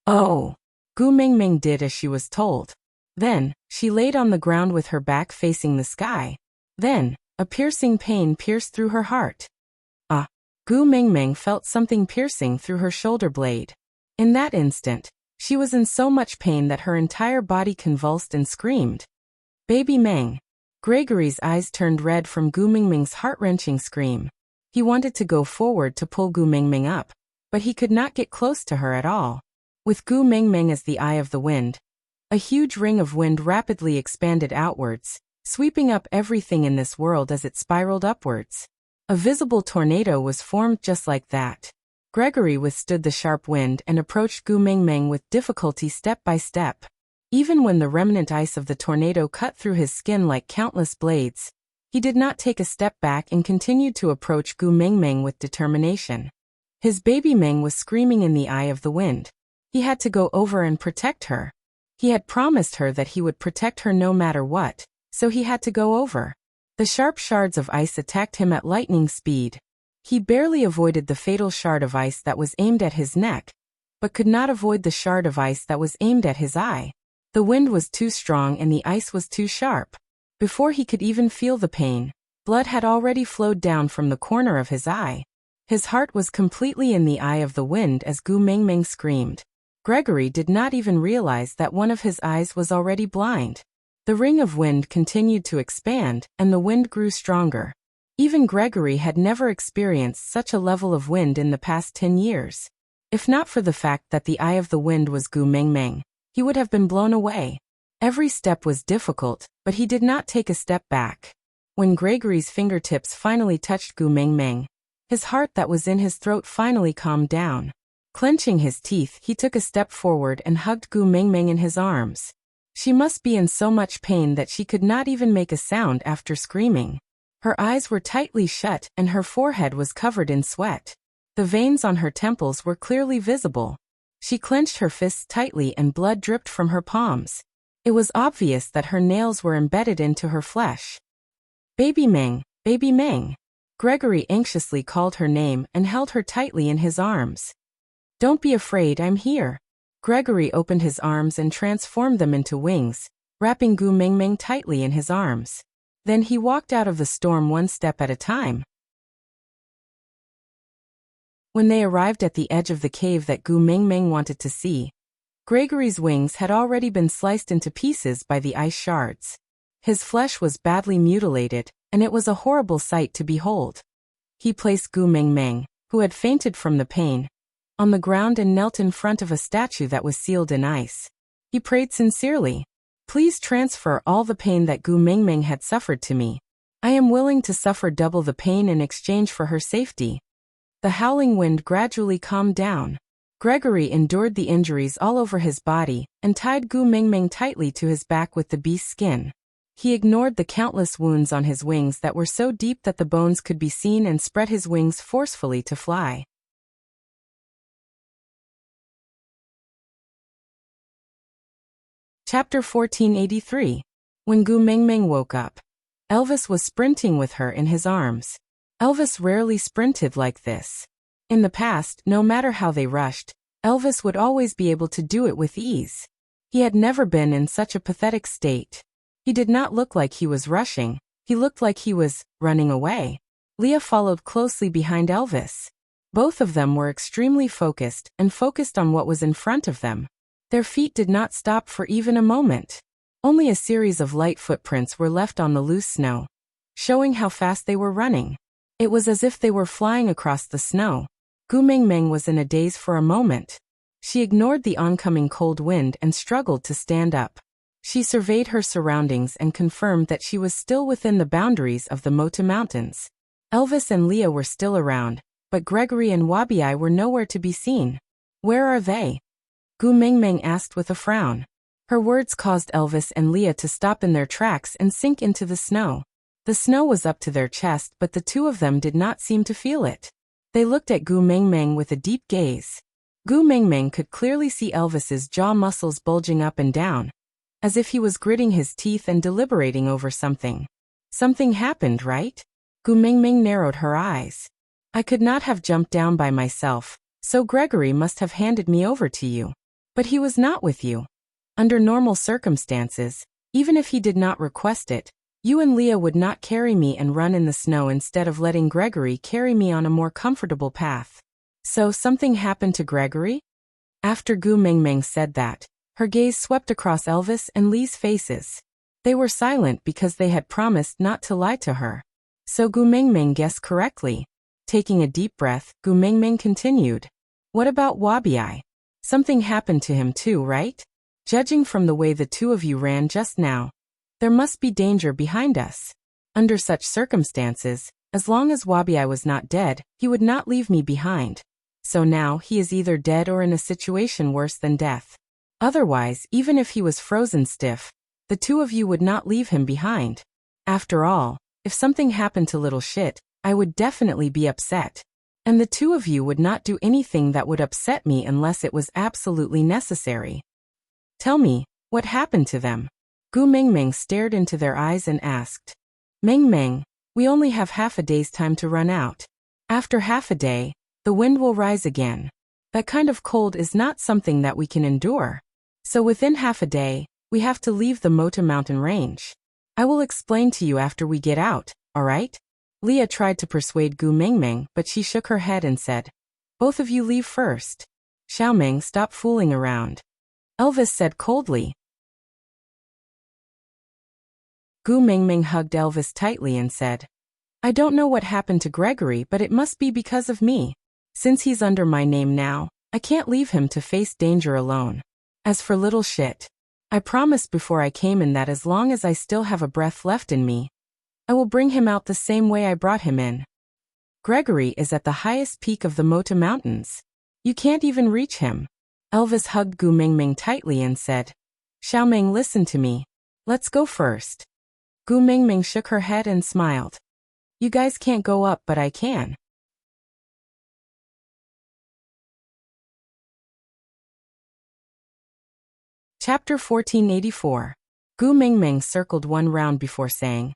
"Oh." Gu Mingming did as she was told. Then, she laid on the ground with her back facing the sky. Then, a piercing pain pierced through her heart. Gu Mingming felt something piercing through her shoulder blade. In that instant, she was in so much pain that her entire body convulsed and screamed. "Baby Meng." Gregory's eyes turned red from Gu Mingming's heart-wrenching scream. He wanted to go forward to pull Gu Mingming up, but he could not get close to her at all. With Gu Mingming as the eye of the wind, a huge ring of wind rapidly expanded outwards, sweeping up everything in this world as it spiraled upwards. A visible tornado was formed just like that. Gregory withstood the sharp wind and approached Gu Mingming with difficulty step by step. Even when the remnant ice of the tornado cut through his skin like countless blades, he did not take a step back and continued to approach Gu Mingming with determination. His baby Meng was screaming in the eye of the wind. He had to go over and protect her. He had promised her that he would protect her no matter what, so he had to go over. The sharp shards of ice attacked him at lightning speed. He barely avoided the fatal shard of ice that was aimed at his neck, but could not avoid the shard of ice that was aimed at his eye. The wind was too strong and the ice was too sharp. Before he could even feel the pain, blood had already flowed down from the corner of his eye. His heart was completely in the eye of the wind as Gu Mingming screamed. Gregory did not even realize that one of his eyes was already blind. The ring of wind continued to expand, and the wind grew stronger. Even Gregory had never experienced such a level of wind in the past 10 years. If not for the fact that the eye of the wind was Gu Mengmeng, he would have been blown away. Every step was difficult, but he did not take a step back. When Gregory's fingertips finally touched Gu Mengmeng, his heart that was in his throat finally calmed down. Clenching his teeth, he took a step forward and hugged Gu Mengmeng in his arms. She must be in so much pain that she could not even make a sound after screaming. Her eyes were tightly shut and her forehead was covered in sweat. The veins on her temples were clearly visible. She clenched her fists tightly and blood dripped from her palms. It was obvious that her nails were embedded into her flesh. Baby Meng, Baby Meng. Gregory anxiously called her name and held her tightly in his arms. Don't be afraid, I'm here. Gregory opened his arms and transformed them into wings, wrapping Gu Mengmeng tightly in his arms. Then he walked out of the storm one step at a time. When they arrived at the edge of the cave that Gu Mengmeng wanted to see, Gregory's wings had already been sliced into pieces by the ice shards. His flesh was badly mutilated, and it was a horrible sight to behold. He placed Gu Mengmeng, who had fainted from the pain, on the ground and knelt in front of a statue that was sealed in ice. He prayed sincerely, "Please transfer all the pain that Gu Mengmeng had suffered to me. I am willing to suffer double the pain in exchange for her safety." The howling wind gradually calmed down. Gregory endured the injuries all over his body and tied Gu Mengmeng tightly to his back with the beast's skin. He ignored the countless wounds on his wings that were so deep that the bones could be seen and spread his wings forcefully to fly. Chapter 1483. When Gu Mengmeng woke up, Elvis was sprinting with her in his arms. Elvis rarely sprinted like this. In the past, no matter how they rushed, Elvis would always be able to do it with ease. He had never been in such a pathetic state. He did not look like he was rushing, he looked like he was running away. Leah followed closely behind Elvis. Both of them were extremely focused on what was in front of them. Their feet did not stop for even a moment. Only a series of light footprints were left on the loose snow, showing how fast they were running. It was as if they were flying across the snow. Gu Mengmeng was in a daze for a moment. She ignored the oncoming cold wind and struggled to stand up. She surveyed her surroundings and confirmed that she was still within the boundaries of the Mota Mountains. Elvis and Leah were still around, but Gregory and Wabi were nowhere to be seen. Where are they? Gu Mengmeng asked with a frown. Her words caused Elvis and Leah to stop in their tracks and sink into the snow. The snow was up to their chest, but the two of them did not seem to feel it. They looked at Gu Mengmeng with a deep gaze. Gu Mengmeng could clearly see Elvis's jaw muscles bulging up and down, as if he was gritting his teeth and deliberating over something. Something happened, right? Gu Mengmeng narrowed her eyes. I could not have jumped down by myself, so Gregory must have handed me over to you. But he was not with you. Under normal circumstances, even if he did not request it, you and Leah would not carry me and run in the snow instead of letting Gregory carry me on a more comfortable path. So something happened to Gregory? After Gu Mengmeng said that, her gaze swept across Elvis and Lee's faces. They were silent because they had promised not to lie to her. So Gu Mengmeng guessed correctly. Taking a deep breath, Gu Mengmeng continued. What about Wabi? Something happened to him too, right? Judging from the way the two of you ran just now, there must be danger behind us. Under such circumstances, as long as Wabi was not dead, he would not leave me behind. So now he is either dead or in a situation worse than death. Otherwise, even if he was frozen stiff, the two of you would not leave him behind. After all, if something happened to little shit, I would definitely be upset. And the two of you would not do anything that would upset me unless it was absolutely necessary. Tell me, what happened to them? Gu Mengmeng stared into their eyes and asked. Mengmeng, we only have half a day's time to run out. After half a day, the wind will rise again. That kind of cold is not something that we can endure. So within half a day, we have to leave the Mota Mountain range. I will explain to you after we get out, alright? Leah tried to persuade Gu Mengmeng, but she shook her head and said, Both of you leave first. Xiaomeng, stop fooling around. Elvis said coldly. Gu Mingming hugged Elvis tightly and said, I don't know what happened to Gregory, but it must be because of me. Since he's under my name now, I can't leave him to face danger alone. As for little shit, I promised before I came in that as long as I still have a breath left in me, I will bring him out the same way I brought him in. Gregory is at the highest peak of the Mota Mountains. You can't even reach him. Elvis hugged Gu Mingming tightly and said, Xiaoming, listen to me. Let's go first. Gu Mingming shook her head and smiled. You guys can't go up, but I can. Chapter 1484. Gu Mingming circled one round before saying,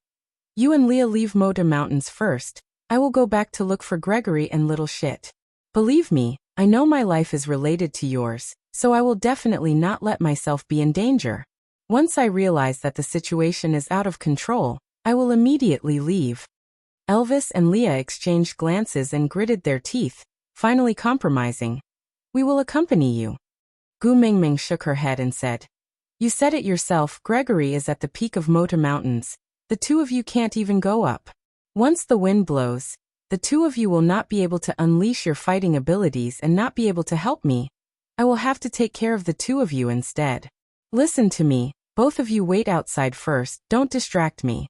You and Leah leave Mota Mountains first. I will go back to look for Gregory and little shit. Believe me, I know my life is related to yours, so I will definitely not let myself be in danger. Once I realize that the situation is out of control, I will immediately leave. Elvis and Leah exchanged glances and gritted their teeth, finally compromising. We will accompany you. Gu Mingming shook her head and said, You said it yourself, Gregory is at the peak of Mota Mountains. The two of you can't even go up. Once the wind blows, the two of you will not be able to unleash your fighting abilities and not be able to help me. I will have to take care of the two of you instead. Listen to me, both of you wait outside first, don't distract me.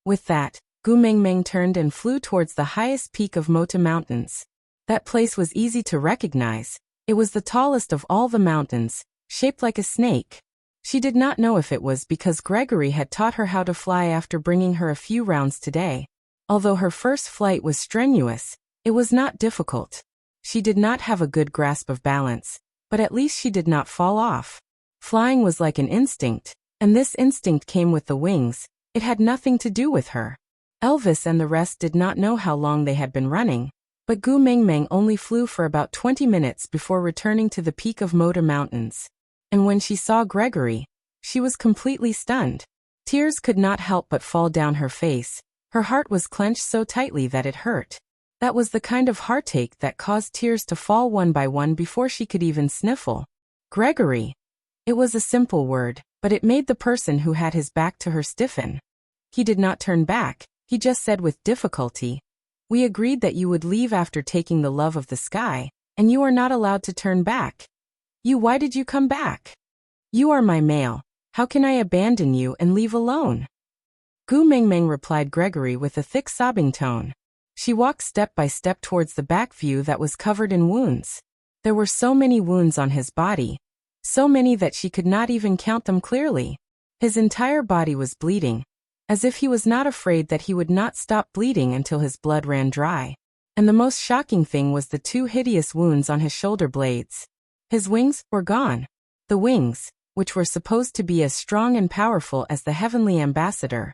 With that, Gu Mingming turned and flew towards the highest peak of Mota Mountains. That place was easy to recognize. It was the tallest of all the mountains, shaped like a snake. She did not know if it was because Gregory had taught her how to fly after bringing her a few rounds today. Although her first flight was strenuous, it was not difficult. She did not have a good grasp of balance, but at least she did not fall off. Flying was like an instinct, and this instinct came with the wings. It had nothing to do with her. Elvis and the rest did not know how long they had been running, but Gu Mingming only flew for about 20 minutes before returning to the peak of Mota Mountains. And when she saw Gregory, she was completely stunned. Tears could not help but fall down her face. Her heart was clenched so tightly that it hurt. That was the kind of heartache that caused tears to fall one by one before she could even sniffle. Gregory. It was a simple word, but it made the person who had his back to her stiffen. He did not turn back, he just said with difficulty, We agreed that you would leave after taking the love of the sky, and you are not allowed to turn back. Why did you come back? You are my male. How can I abandon you and leave alone? Gu Mingming replied Gregory with a thick sobbing tone. She walked step by step towards the back view that was covered in wounds. There were so many wounds on his body, so many that she could not even count them clearly. His entire body was bleeding, as if he was not afraid that he would not stop bleeding until his blood ran dry. And the most shocking thing was the two hideous wounds on his shoulder blades. His wings were gone. The wings, which were supposed to be as strong and powerful as the heavenly ambassador,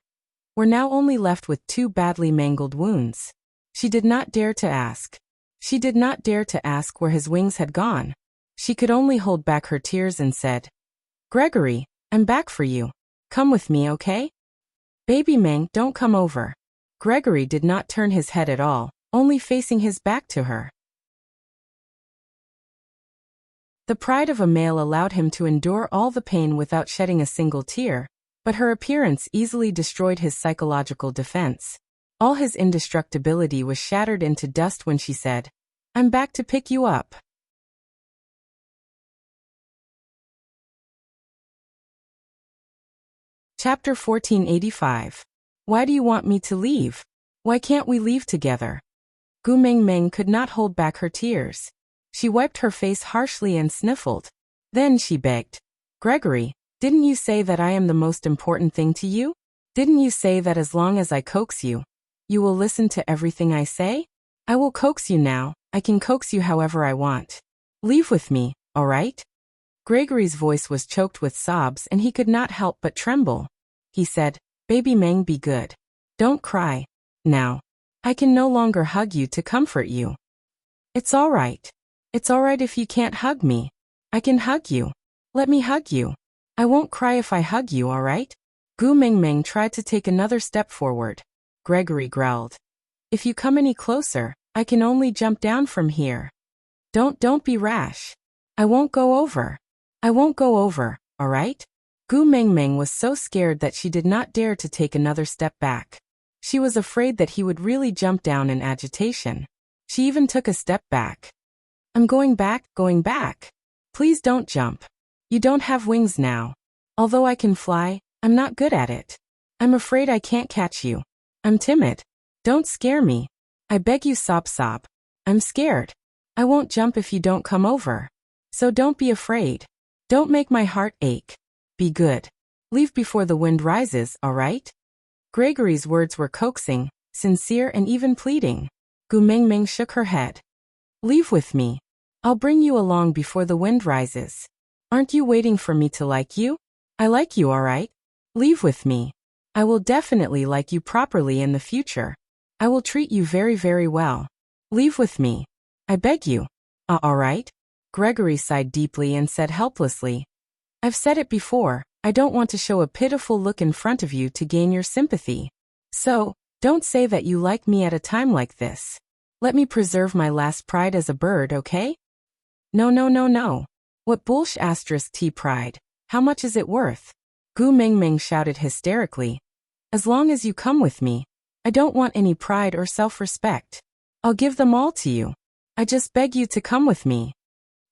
were now only left with two badly mangled wounds. She did not dare to ask. She did not dare to ask where his wings had gone. She could only hold back her tears and said, Gregory, I'm back for you. Come with me, okay? Baby Meng, don't come over. Gregory did not turn his head at all, only facing his back to her. The pride of a male allowed him to endure all the pain without shedding a single tear, but her appearance easily destroyed his psychological defense. All his indestructibility was shattered into dust when she said, I'm back to pick you up. Chapter 1485. Why do you want me to leave? Why can't we leave together? Gu Mingming could not hold back her tears. She wiped her face harshly and sniffled. Then she begged, Gregory, didn't you say that I am the most important thing to you? Didn't you say that as long as I coax you, you will listen to everything I say? I will coax you now. I can coax you however I want. Leave with me, all right? Gregory's voice was choked with sobs and he could not help but tremble. He said, Baby Meng, be good. Don't cry. Now. I can no longer hug you to comfort you. It's all right. It's all right if you can't hug me. I can hug you. Let me hug you. I won't cry if I hug you, all right? Gu Mingming tried to take another step forward. Gregory growled. If you come any closer, I can only jump down from here. Don't be rash. I won't go over. I won't go over, all right? Gu Mengmeng was so scared that she did not dare to take another step back. She was afraid that he would really jump down in agitation. She even took a step back. I'm going back, going back. Please don't jump. You don't have wings now. Although I can fly, I'm not good at it. I'm afraid I can't catch you. I'm timid. Don't scare me. I beg you, sob sob. I'm scared. I won't jump if you don't come over. So don't be afraid. Don't make my heart ache. Be good. Leave before the wind rises, all right? Gregory's words were coaxing, sincere and even pleading. Gu Mengmeng shook her head. Leave with me. I'll bring you along before the wind rises. Aren't you waiting for me to like you? I like you, all right? Leave with me. I will definitely like you properly in the future. I will treat you very, very well. Leave with me. I beg you. All right? Gregory sighed deeply and said helplessly. I've said it before, I don't want to show a pitiful look in front of you to gain your sympathy. So, don't say that you like me at a time like this. Let me preserve my last pride as a bird, okay? No, no, no, no. What *T pride? How much is it worth? Gu Mengmeng shouted hysterically. As long as you come with me, I don't want any pride or self-respect. I'll give them all to you. I just beg you to come with me.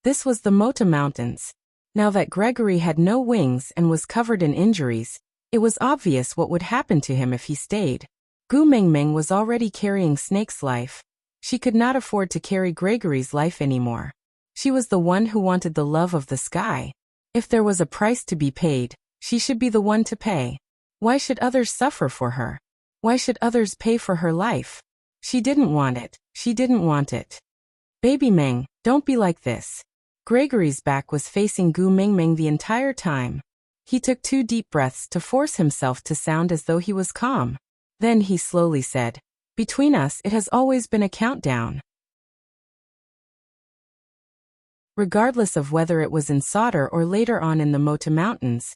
This was the Mota Mountains. Now that Gregory had no wings and was covered in injuries, it was obvious what would happen to him if he stayed. Gu Mengmeng was already carrying Snake's life. She could not afford to carry Gregory's life anymore. She was the one who wanted the love of the sky. If there was a price to be paid, she should be the one to pay. Why should others suffer for her? Why should others pay for her life? She didn't want it. She didn't want it. Baby Meng, don't be like this. Gregory's back was facing Gu Mengmeng the entire time. He took 2 deep breaths to force himself to sound as though he was calm. Then he slowly said, Between us it has always been a countdown. Regardless of whether it was in Sauter or later on in the Mota Mountains,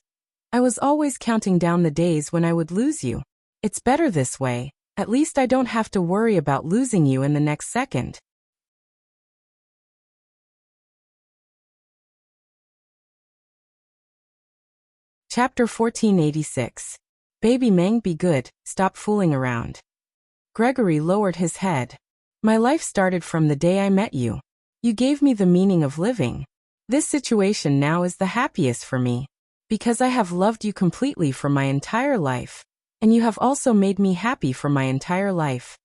I was always counting down the days when I would lose you. It's better this way, at least I don't have to worry about losing you in the next second. Chapter 1486. Baby Meng, be good, stop fooling around. Gregory lowered his head. My life started from the day I met you. You gave me the meaning of living. This situation now is the happiest for me, because I have loved you completely for my entire life, and you have also made me happy for my entire life.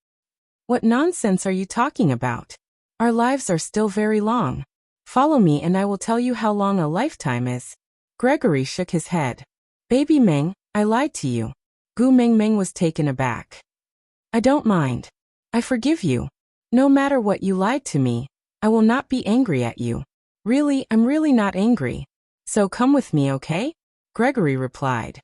What nonsense are you talking about? Our lives are still very long. Follow me and I will tell you how long a lifetime is. Gregory shook his head. Baby Meng, I lied to you. Gu Mengmeng was taken aback. I don't mind. I forgive you. No matter what you lied to me, I will not be angry at you. Really, I'm really not angry. So come with me, okay? Gregory replied.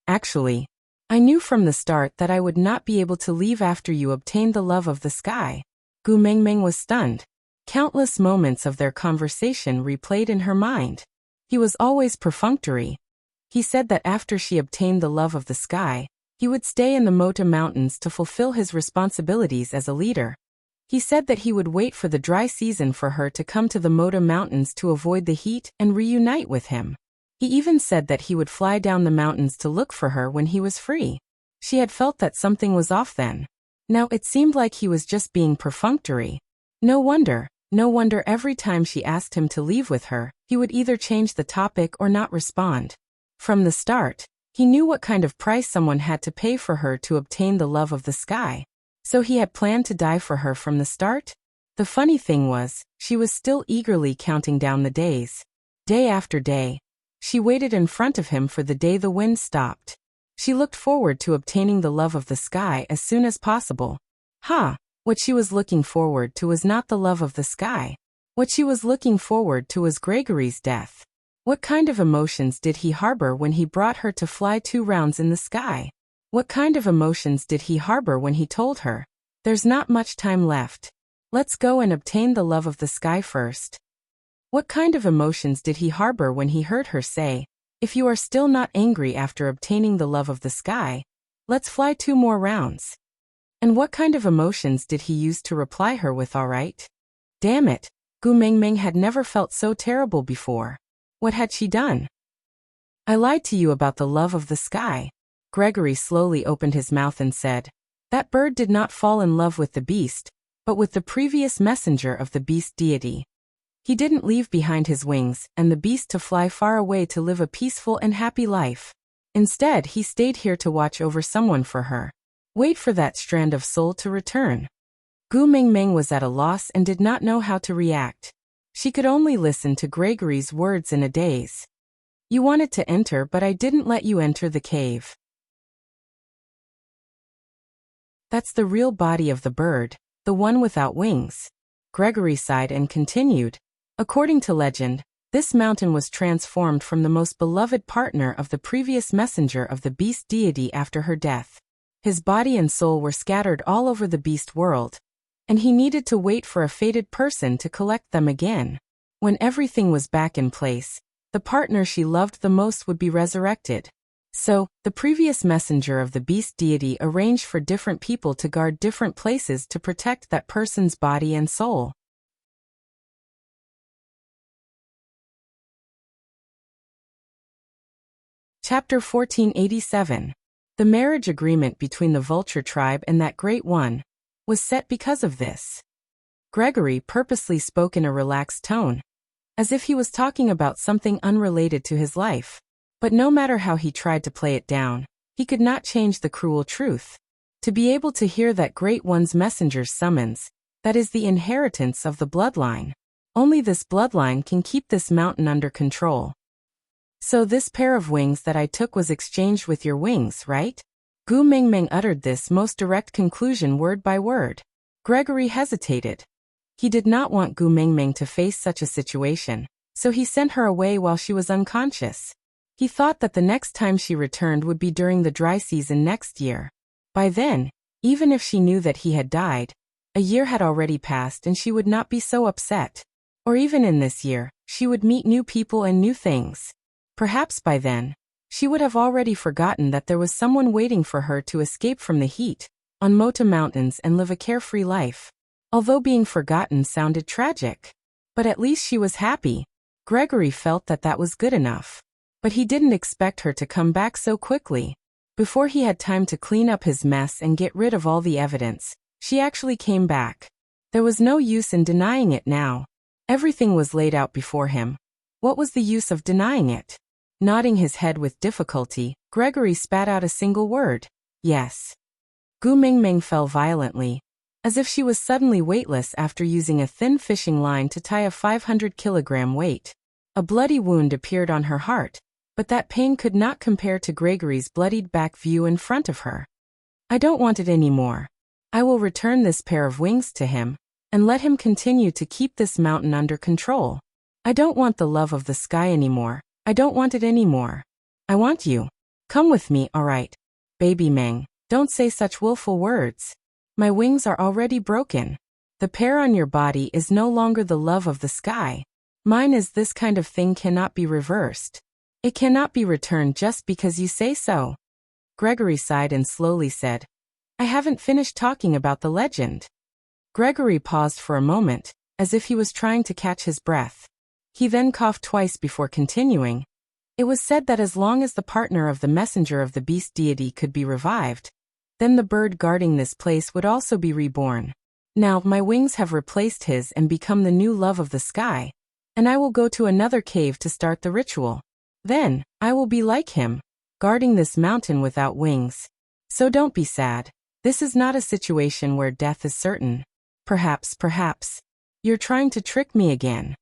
Actually, I knew from the start that I would not be able to leave after you obtained the love of the sky. Gu Mengmeng was stunned. Countless moments of their conversation replayed in her mind. He was always perfunctory. He said that after she obtained the love of the sky, he would stay in the Mota Mountains to fulfill his responsibilities as a leader. He said that he would wait for the dry season for her to come to the Mota Mountains to avoid the heat and reunite with him. He even said that he would fly down the mountains to look for her when he was free. She had felt that something was off then. Now it seemed like he was just being perfunctory. No wonder every time she asked him to leave with her, he would either change the topic or not respond. From the start, he knew what kind of price someone had to pay for her to obtain the love of the sky. So he had planned to die for her from the start? The funny thing was, she was still eagerly counting down the days. Day after day, she waited in front of him for the day the wind stopped. She looked forward to obtaining the love of the sky as soon as possible. What she was looking forward to was not the love of the sky. What she was looking forward to was Gregory's death. What kind of emotions did he harbor when he brought her to fly 2 rounds in the sky? What kind of emotions did he harbor when he told her, there's not much time left. Let's go and obtain the love of the sky first? What kind of emotions did he harbor when he heard her say, if you are still not angry after obtaining the love of the sky, let's fly 2 more rounds? And what kind of emotions did he use to reply her with all right? Damn it, Gu Mengmeng had never felt so terrible before. What had she done? I lied to you about the love of the sky. Gregory slowly opened his mouth and said, that bird did not fall in love with the beast, but with the previous messenger of the beast deity. He didn't leave behind his wings and the beast to fly far away to live a peaceful and happy life. Instead, he stayed here to watch over someone for her. Wait for that strand of soul to return. Gu Mingming was at a loss and did not know how to react. She could only listen to Gregory's words in a daze. You wanted to enter, but I didn't let you enter the cave. That's the real body of the bird, the one without wings. Gregory sighed and continued. According to legend, this mountain was transformed from the most beloved partner of the previous messenger of the beast deity after her death. His body and soul were scattered all over the beast world, and he needed to wait for a fated person to collect them again. When everything was back in place, the partner she loved the most would be resurrected. So, the previous messenger of the beast deity arranged for different people to guard different places to protect that person's body and soul. Chapter 1487. The marriage agreement between the vulture tribe and that great one was set because of this. Gregory purposely spoke in a relaxed tone, as if he was talking about something unrelated to his life. But no matter how he tried to play it down, he could not change the cruel truth. To be able to hear that great one's messenger's summons, that is the inheritance of the bloodline. Only this bloodline can keep this mountain under control. So this pair of wings that I took was exchanged with your wings, right? Gu Mingming uttered this most direct conclusion word by word. Gregory hesitated. He did not want Gu Mingming to face such a situation, so he sent her away while she was unconscious. He thought that the next time she returned would be during the dry season next year. By then, even if she knew that he had died, a year had already passed and she would not be so upset. Or even in this year, she would meet new people and new things. Perhaps by then, she would have already forgotten that there was someone waiting for her to escape from the heat on Mota Mountains and live a carefree life. Although being forgotten sounded tragic. But at least she was happy. Gregory felt that that was good enough. But he didn't expect her to come back so quickly. Before he had time to clean up his mess and get rid of all the evidence, she actually came back. There was no use in denying it now. Everything was laid out before him. What was the use of denying it? Nodding his head with difficulty, Gregory spat out a single word. Yes. Gu Mingming fell violently, as if she was suddenly weightless after using a thin fishing line to tie a 500-kilogram weight. A bloody wound appeared on her heart, but that pain could not compare to Gregory's bloodied back view in front of her. I don't want it anymore. I will return this pair of wings to him, and let him continue to keep this mountain under control. I don't want the love of the sky anymore. I don't want it anymore. I want you. Come with me, alright. Baby Meng, don't say such willful words. My wings are already broken. The pair on your body is no longer the love of the sky. Mine is this kind of thing cannot be reversed. It cannot be returned just because you say so. Gregory sighed and slowly said, I haven't finished talking about the legend. Gregory paused for a moment, as if he was trying to catch his breath. He then coughed twice before continuing. It was said that as long as the partner of the messenger of the beast deity could be revived, then the bird guarding this place would also be reborn. Now my wings have replaced his and become the new love of the sky, and I will go to another cave to start the ritual. Then, I will be like him, guarding this mountain without wings. So don't be sad. This is not a situation where death is certain. Perhaps, you're trying to trick me again.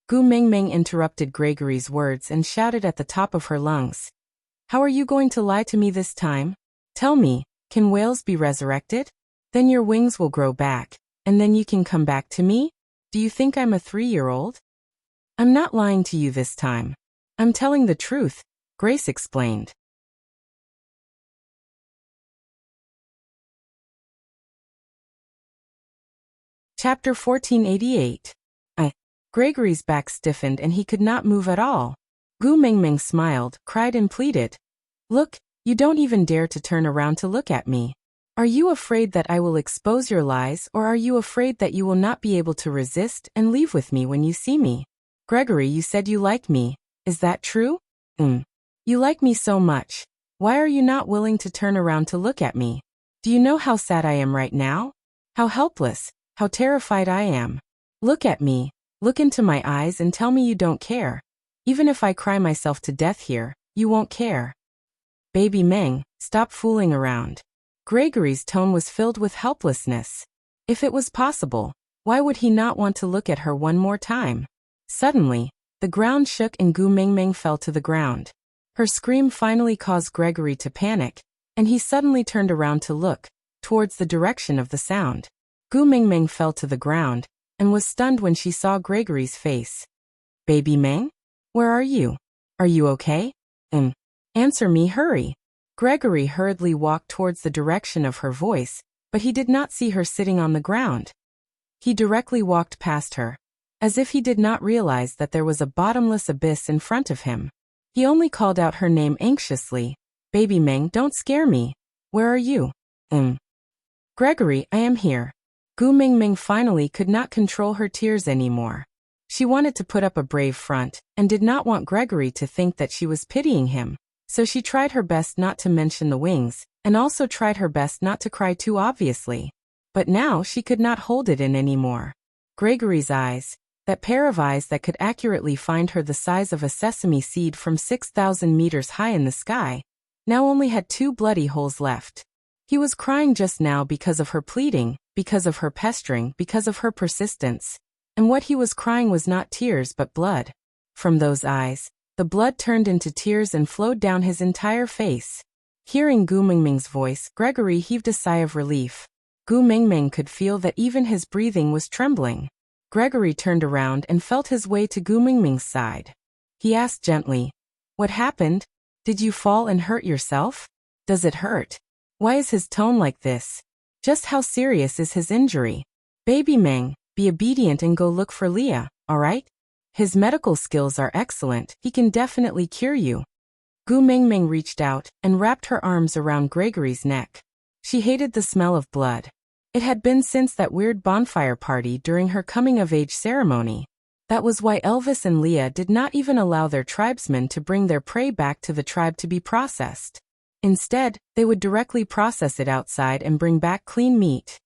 Gu Mingming interrupted Gregory's words and shouted at the top of her lungs. How are you going to lie to me this time? Tell me, can whales be resurrected? Then your wings will grow back, and then you can come back to me? Do you think I'm a 3-year-old? I'm not lying to you this time. I'm telling the truth, Grace explained. Chapter 1488. Gregory's back stiffened and he could not move at all. Gu Mingming smiled, cried and pleaded. Look, you don't even dare to turn around to look at me. Are you afraid that I will expose your lies, or are you afraid that you will not be able to resist and leave with me when you see me? Gregory, you said you like me. Is that true? You like me so much. Why are you not willing to turn around to look at me? Do you know how sad I am right now? How helpless, how terrified I am. Look at me, look into my eyes and tell me you don't care. Even if I cry myself to death here, you won't care. Baby Meng, stop fooling around. Gregory's tone was filled with helplessness. If it was possible, why would he not want to look at her one more time? Suddenly, the ground shook and Gu Mingming fell to the ground. Her scream finally caused Gregory to panic, and he suddenly turned around to look towards the direction of the sound. Gu Mingming fell to the ground and was stunned when she saw Gregory's face. Baby Meng? Where are you? Are you okay? Answer me, hurry. Gregory hurriedly walked towards the direction of her voice, but he did not see her sitting on the ground. He directly walked past her, as if he did not realize that there was a bottomless abyss in front of him. He only called out her name anxiously. Baby Meng, don't scare me. Where are you? Gregory, I am here. Gu Mingming finally could not control her tears anymore. She wanted to put up a brave front, and did not want Gregory to think that she was pitying him, so she tried her best not to mention the wings, and also tried her best not to cry too obviously. But now she could not hold it in anymore. Gregory's eyes, that pair of eyes that could accurately find her the size of a sesame seed from 6,000 meters high in the sky, now only had 2 bloody holes left. He was crying just now because of her pleading, because of her pestering, because of her persistence. And what he was crying was not tears but blood. From those eyes, the blood turned into tears and flowed down his entire face. Hearing Gu Mingming's voice, Gregory heaved a sigh of relief. Gu Mingming could feel that even his breathing was trembling. Gregory turned around and felt his way to Gu Mingming's side. He asked gently, "What happened? Did you fall and hurt yourself? Does it hurt? Why is his tone like this? Just how serious is his injury? Baby Meng, be obedient and go look for Leah, alright? His medical skills are excellent, he can definitely cure you." Gu Mingming reached out and wrapped her arms around Gregory's neck. She hated the smell of blood. It had been since that weird bonfire party during her coming-of-age ceremony. That was why Elvis and Leah did not even allow their tribesmen to bring their prey back to the tribe to be processed. Instead, they would directly process it outside and bring back clean meat.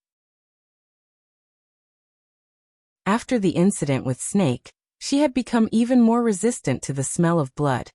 After the incident with Snake, she had become even more resistant to the smell of blood,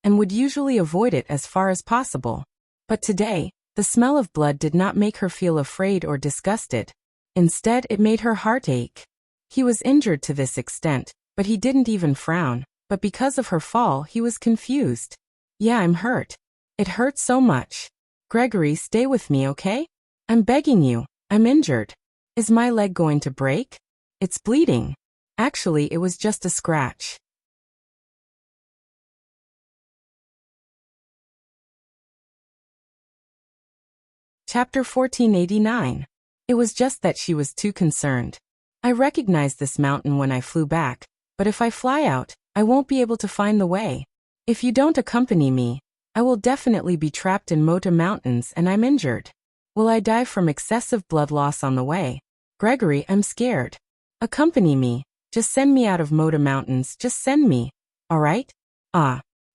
and would usually avoid it as far as possible. But today, the smell of blood did not make her feel afraid or disgusted. Instead, it made her heart ache. He was injured to this extent, but he didn't even frown. But because of her fall, he was confused. "Yeah, I'm hurt. It hurts so much. Gregory, stay with me, okay? I'm begging you. I'm injured. Is my leg going to break? It's bleeding." Actually, it was just a scratch. Chapter 1489. It was just that she was too concerned. "I recognized this mountain when I flew back, but if I fly out, I won't be able to find the way. If you don't accompany me, I will definitely be trapped in Mota Mountains and I'm injured. Will I die from excessive blood loss on the way? Gregory, I'm scared. Accompany me. Just send me out of Mota Mountains, just send me. Alright?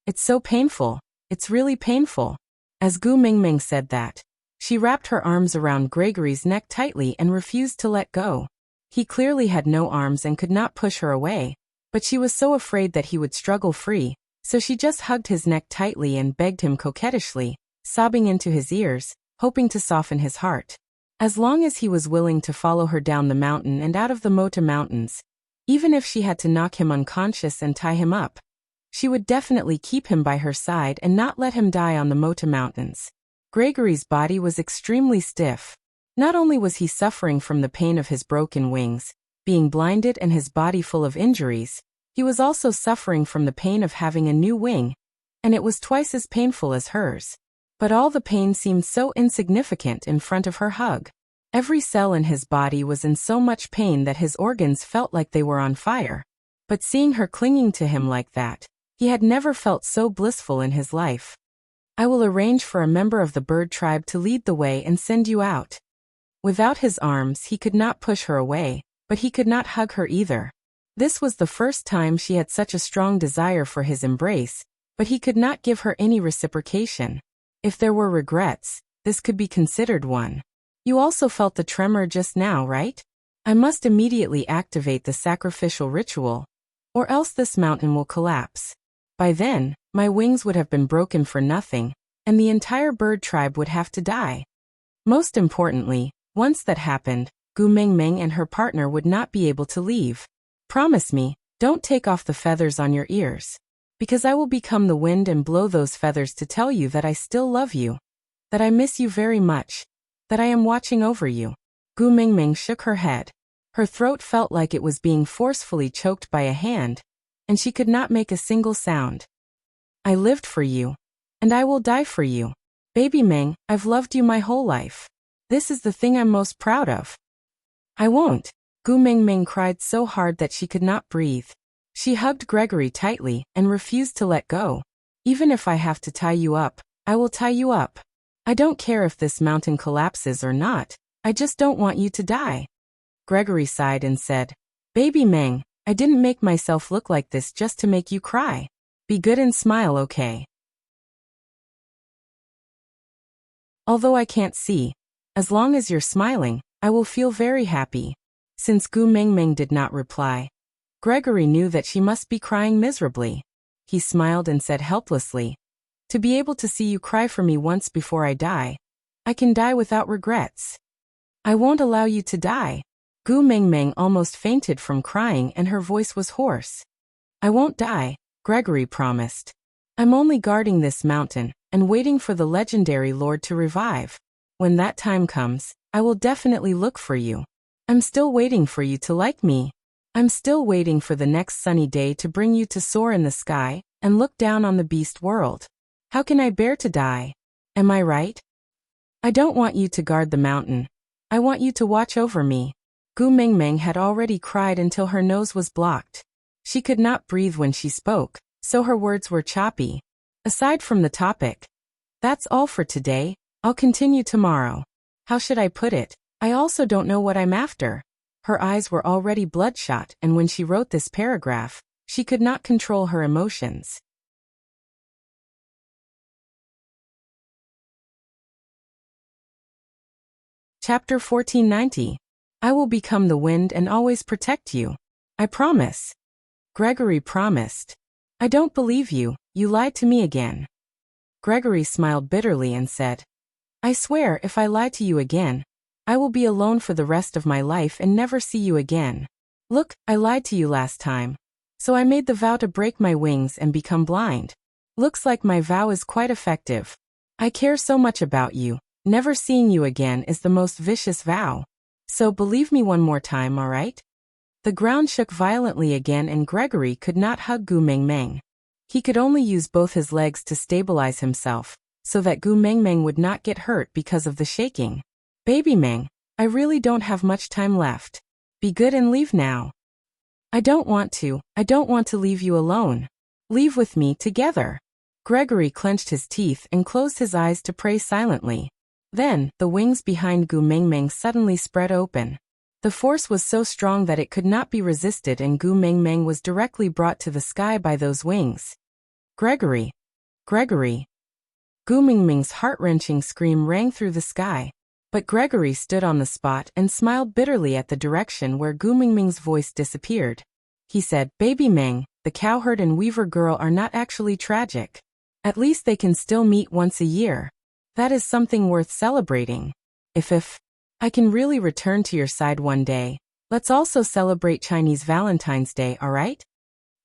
It's so painful. It's really painful." As Gu Mingming said that, she wrapped her arms around Gregory's neck tightly and refused to let go. He clearly had no arms and could not push her away, but she was so afraid that he would struggle free, so she just hugged his neck tightly and begged him coquettishly, sobbing into his ears, hoping to soften his heart. As long as he was willing to follow her down the mountain and out of the Mota Mountains, even if she had to knock him unconscious and tie him up, she would definitely keep him by her side and not let him die on the Mota Mountains. Gregory's body was extremely stiff. Not only was he suffering from the pain of his broken wings, being blinded and his body full of injuries, he was also suffering from the pain of having a new wing, and it was twice as painful as hers. But all the pain seemed so insignificant in front of her hug. Every cell in his body was in so much pain that his organs felt like they were on fire. But seeing her clinging to him like that, he had never felt so blissful in his life. "I will arrange for a member of the bird tribe to lead the way and send you out." Without his arms, he could not push her away, but he could not hug her either. This was the first time she had such a strong desire for his embrace, but he could not give her any reciprocation. If there were regrets, this could be considered one. You also felt the tremor just now, right? I must immediately activate the sacrificial ritual, or else this mountain will collapse. By then, my wings would have been broken for nothing, and the entire bird tribe would have to die. Most importantly, once that happened, Gu Mingming and her partner would not be able to leave. Promise me, don't take off the feathers on your ears. Because I will become the wind and blow those feathers to tell you that I still love you. That I miss you very much. That I am watching over you. Gu Mingming shook her head. Her throat felt like it was being forcefully choked by a hand, and she could not make a single sound. I lived for you. And I will die for you. Baby Ming, I've loved you my whole life. This is the thing I'm most proud of. I won't. Gu Mingming cried so hard that she could not breathe. She hugged Gregory tightly and refused to let go. Even if I have to tie you up, I will tie you up. I don't care if this mountain collapses or not, I just don't want you to die. Gregory sighed and said, Baby Meng, I didn't make myself look like this just to make you cry. Be good and smile, okay? Although I can't see, as long as you're smiling, I will feel very happy. Since Gu Mingming did not reply, Gregory knew that she must be crying miserably. He smiled and said helplessly, To be able to see you cry for me once before I die, I can die without regrets. I won't allow you to die. Gu Mingming almost fainted from crying and her voice was hoarse. I won't die, Gregory promised. I'm only guarding this mountain and waiting for the legendary Lord to revive. When that time comes, I will definitely look for you. I'm still waiting for you to like me. I'm still waiting for the next sunny day to bring you to soar in the sky and look down on the beast world. How can I bear to die? Am I right? I don't want you to guard the mountain. I want you to watch over me. Gu Mingming had already cried until her nose was blocked. She could not breathe when she spoke, so her words were choppy. Aside from the topic. That's all for today. I'll continue tomorrow. How should I put it? I also don't know what I'm after. Her eyes were already bloodshot, and when she wrote this paragraph, she could not control her emotions. Chapter 1490. I will become the wind and always protect you. I promise. Gregory promised. I don't believe you, you lied to me again. Gregory smiled bitterly and said, I swear if I lie to you again, I will be alone for the rest of my life and never see you again. Look, I lied to you last time. So I made the vow to break my wings and become blind. Looks like my vow is quite effective. I care so much about you. Never seeing you again is the most vicious vow. So believe me one more time, alright? The ground shook violently again and Gregory could not hug Gu Mingming. He could only use both his legs to stabilize himself, so that Gu Mingming would not get hurt because of the shaking. Baby Ming, I really don't have much time left. Be good and leave now. I don't want to leave you alone. Leave with me together. Gregory clenched his teeth and closed his eyes to pray silently. Then, the wings behind Gu Mingming suddenly spread open. The force was so strong that it could not be resisted and Gu Mingming was directly brought to the sky by those wings. Gregory! Gregory! Gu Mingming's heart-wrenching scream rang through the sky. But Gregory stood on the spot and smiled bitterly at the direction where Gu Mingming's voice disappeared. He said, Baby Ming, the cowherd and weaver girl are not actually tragic. At least they can still meet once a year. That is something worth celebrating. If I can really return to your side one day, let's also celebrate Chinese Valentine's Day, alright?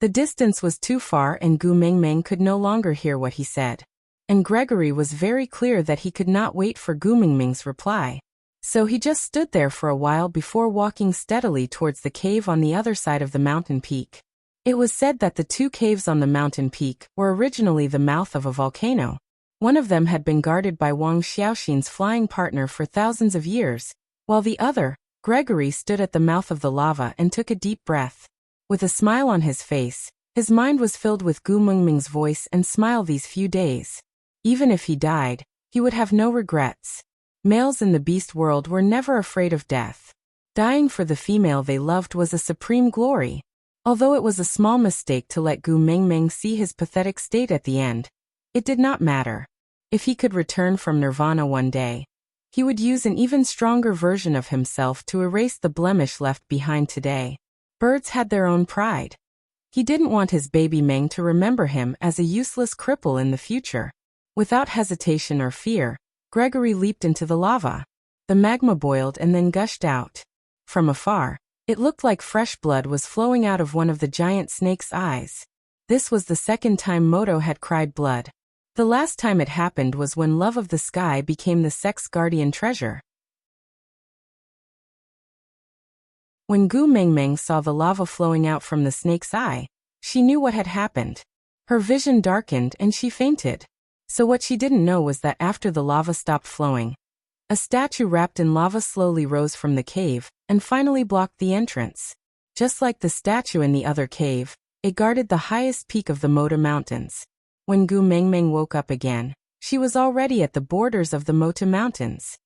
The distance was too far and Gu Mingming could no longer hear what he said. And Gregory was very clear that he could not wait for Gu Mingming's reply. So he just stood there for a while before walking steadily towards the cave on the other side of the mountain peak. It was said that the two caves on the mountain peak were originally the mouth of a volcano. One of them had been guarded by Wang Xiaoxin's flying partner for thousands of years, while the other, Gregory, stood at the mouth of the lava and took a deep breath. With a smile on his face, his mind was filled with Gu Mingming's voice and smile these few days. Even if he died, he would have no regrets. Males in the beast world were never afraid of death. Dying for the female they loved was a supreme glory. Although it was a small mistake to let Gu Mingming see his pathetic state at the end, it did not matter. If he could return from nirvana one day, he would use an even stronger version of himself to erase the blemish left behind today. Birds had their own pride. He didn't want his baby Meng to remember him as a useless cripple in the future. Without hesitation or fear, Gregory leaped into the lava. The magma boiled and then gushed out. From afar, it looked like fresh blood was flowing out of one of the giant snake's eyes. This was the second time Moto had cried blood. The last time it happened was when Love of the Sky became the sect's guardian treasure. When Gu Mingming saw the lava flowing out from the snake's eye, she knew what had happened. Her vision darkened and she fainted. So what she didn't know was that after the lava stopped flowing, a statue wrapped in lava slowly rose from the cave and finally blocked the entrance. Just like the statue in the other cave, it guarded the highest peak of the Mota Mountains. When Gu Mingming woke up again, she was already at the borders of the Mota Mountains.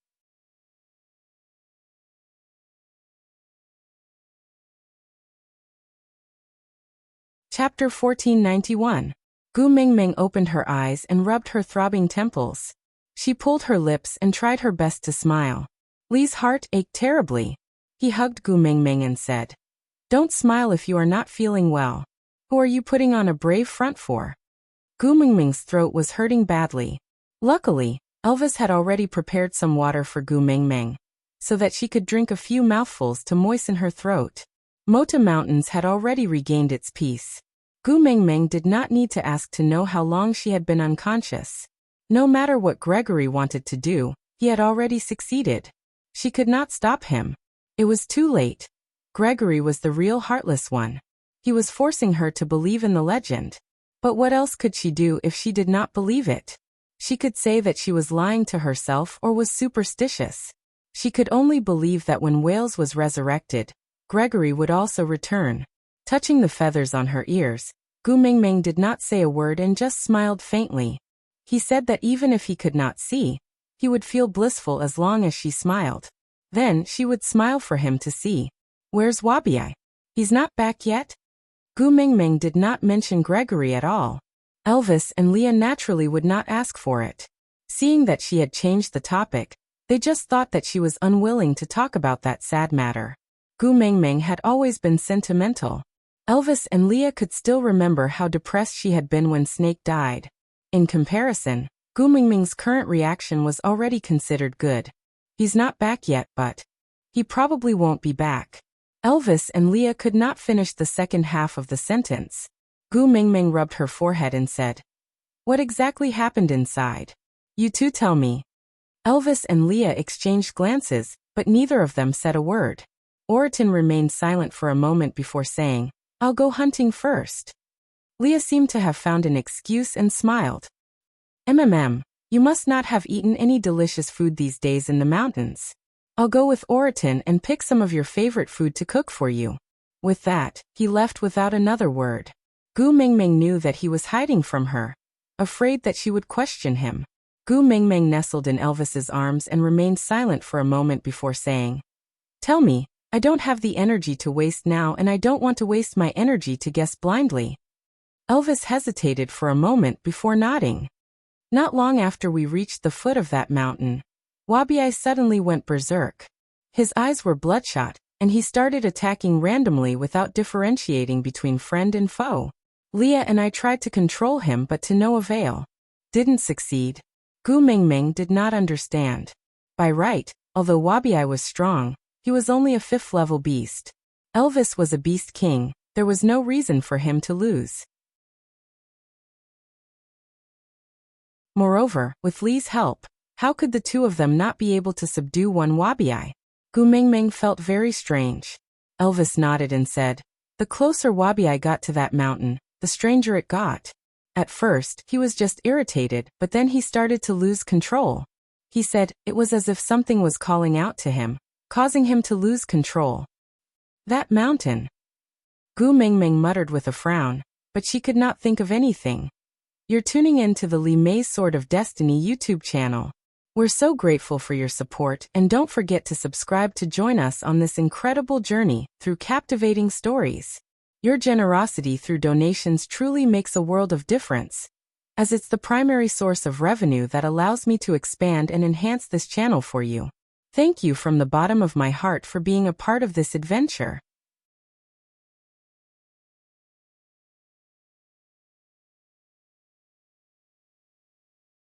Chapter 1491. Gu Mingming opened her eyes and rubbed her throbbing temples. She pulled her lips and tried her best to smile. Li's heart ached terribly. He hugged Gu Mingming and said, "Don't smile if you are not feeling well. Who are you putting on a brave front for?" Gu Mingming's throat was hurting badly. Luckily, Elvis had already prepared some water for Gu Mingming, so that she could drink a few mouthfuls to moisten her throat. Mota Mountains had already regained its peace. Gu Mingming did not need to ask to know how long she had been unconscious. No matter what Gregory wanted to do, he had already succeeded. She could not stop him. It was too late. Gregory was the real heartless one. He was forcing her to believe in the legend. But what else could she do if she did not believe it? She could say that she was lying to herself or was superstitious. She could only believe that when Wales was resurrected, Gregory would also return. Touching the feathers on her ears, Gu Mingming did not say a word and just smiled faintly. He said that even if he could not see, he would feel blissful as long as she smiled. Then she would smile for him to see. "Where's Wabi? He's not back yet?" Gu Mingming did not mention Gregory at all. Elvis and Leah naturally would not ask for it. Seeing that she had changed the topic, they just thought that she was unwilling to talk about that sad matter. Gu Mingming had always been sentimental. Elvis and Leah could still remember how depressed she had been when Snake died. In comparison, Gu Mingming's current reaction was already considered good. He's not back yet, but he probably won't be back. Elvis and Leah could not finish the second half of the sentence. Gu Mingming rubbed her forehead and said, "What exactly happened inside? You two tell me." Elvis and Leah exchanged glances, but neither of them said a word. Oriton remained silent for a moment before saying, "I'll go hunting first." Leah seemed to have found an excuse and smiled. You must not have eaten any delicious food these days in the mountains. I'll go with Oriton and pick some of your favorite food to cook for you." With that, he left without another word. Gu Mingming knew that he was hiding from her, afraid that she would question him. Gu Mingming nestled in Elvis's arms and remained silent for a moment before saying, "Tell me, I don't have the energy to waste now and I don't want to waste my energy to guess blindly." Elvis hesitated for a moment before nodding. "Not long after we reached the foot of that mountain, Wabi suddenly went berserk. His eyes were bloodshot, and he started attacking randomly without differentiating between friend and foe. Leah and I tried to control him but to no avail. Didn't succeed." Gu Mingming did not understand. By right, although Wabi was strong, he was only a 5th-level beast. Elvis was a beast king, there was no reason for him to lose. Moreover, with Li's help, how could the two of them not be able to subdue one Wabi? Gu Mingming felt very strange. Elvis nodded and said, "The closer Wabi got to that mountain, the stranger it got. At first, he was just irritated, but then he started to lose control. He said it was as if something was calling out to him, causing him to lose control." "That mountain." Gu Mingming muttered with a frown, but she could not think of anything. You're tuning in to the Li Mei's Sword of Destiny YouTube channel. We're so grateful for your support, and don't forget to subscribe to join us on this incredible journey through captivating stories. Your generosity through donations truly makes a world of difference, as it's the primary source of revenue that allows me to expand and enhance this channel for you. Thank you from the bottom of my heart for being a part of this adventure.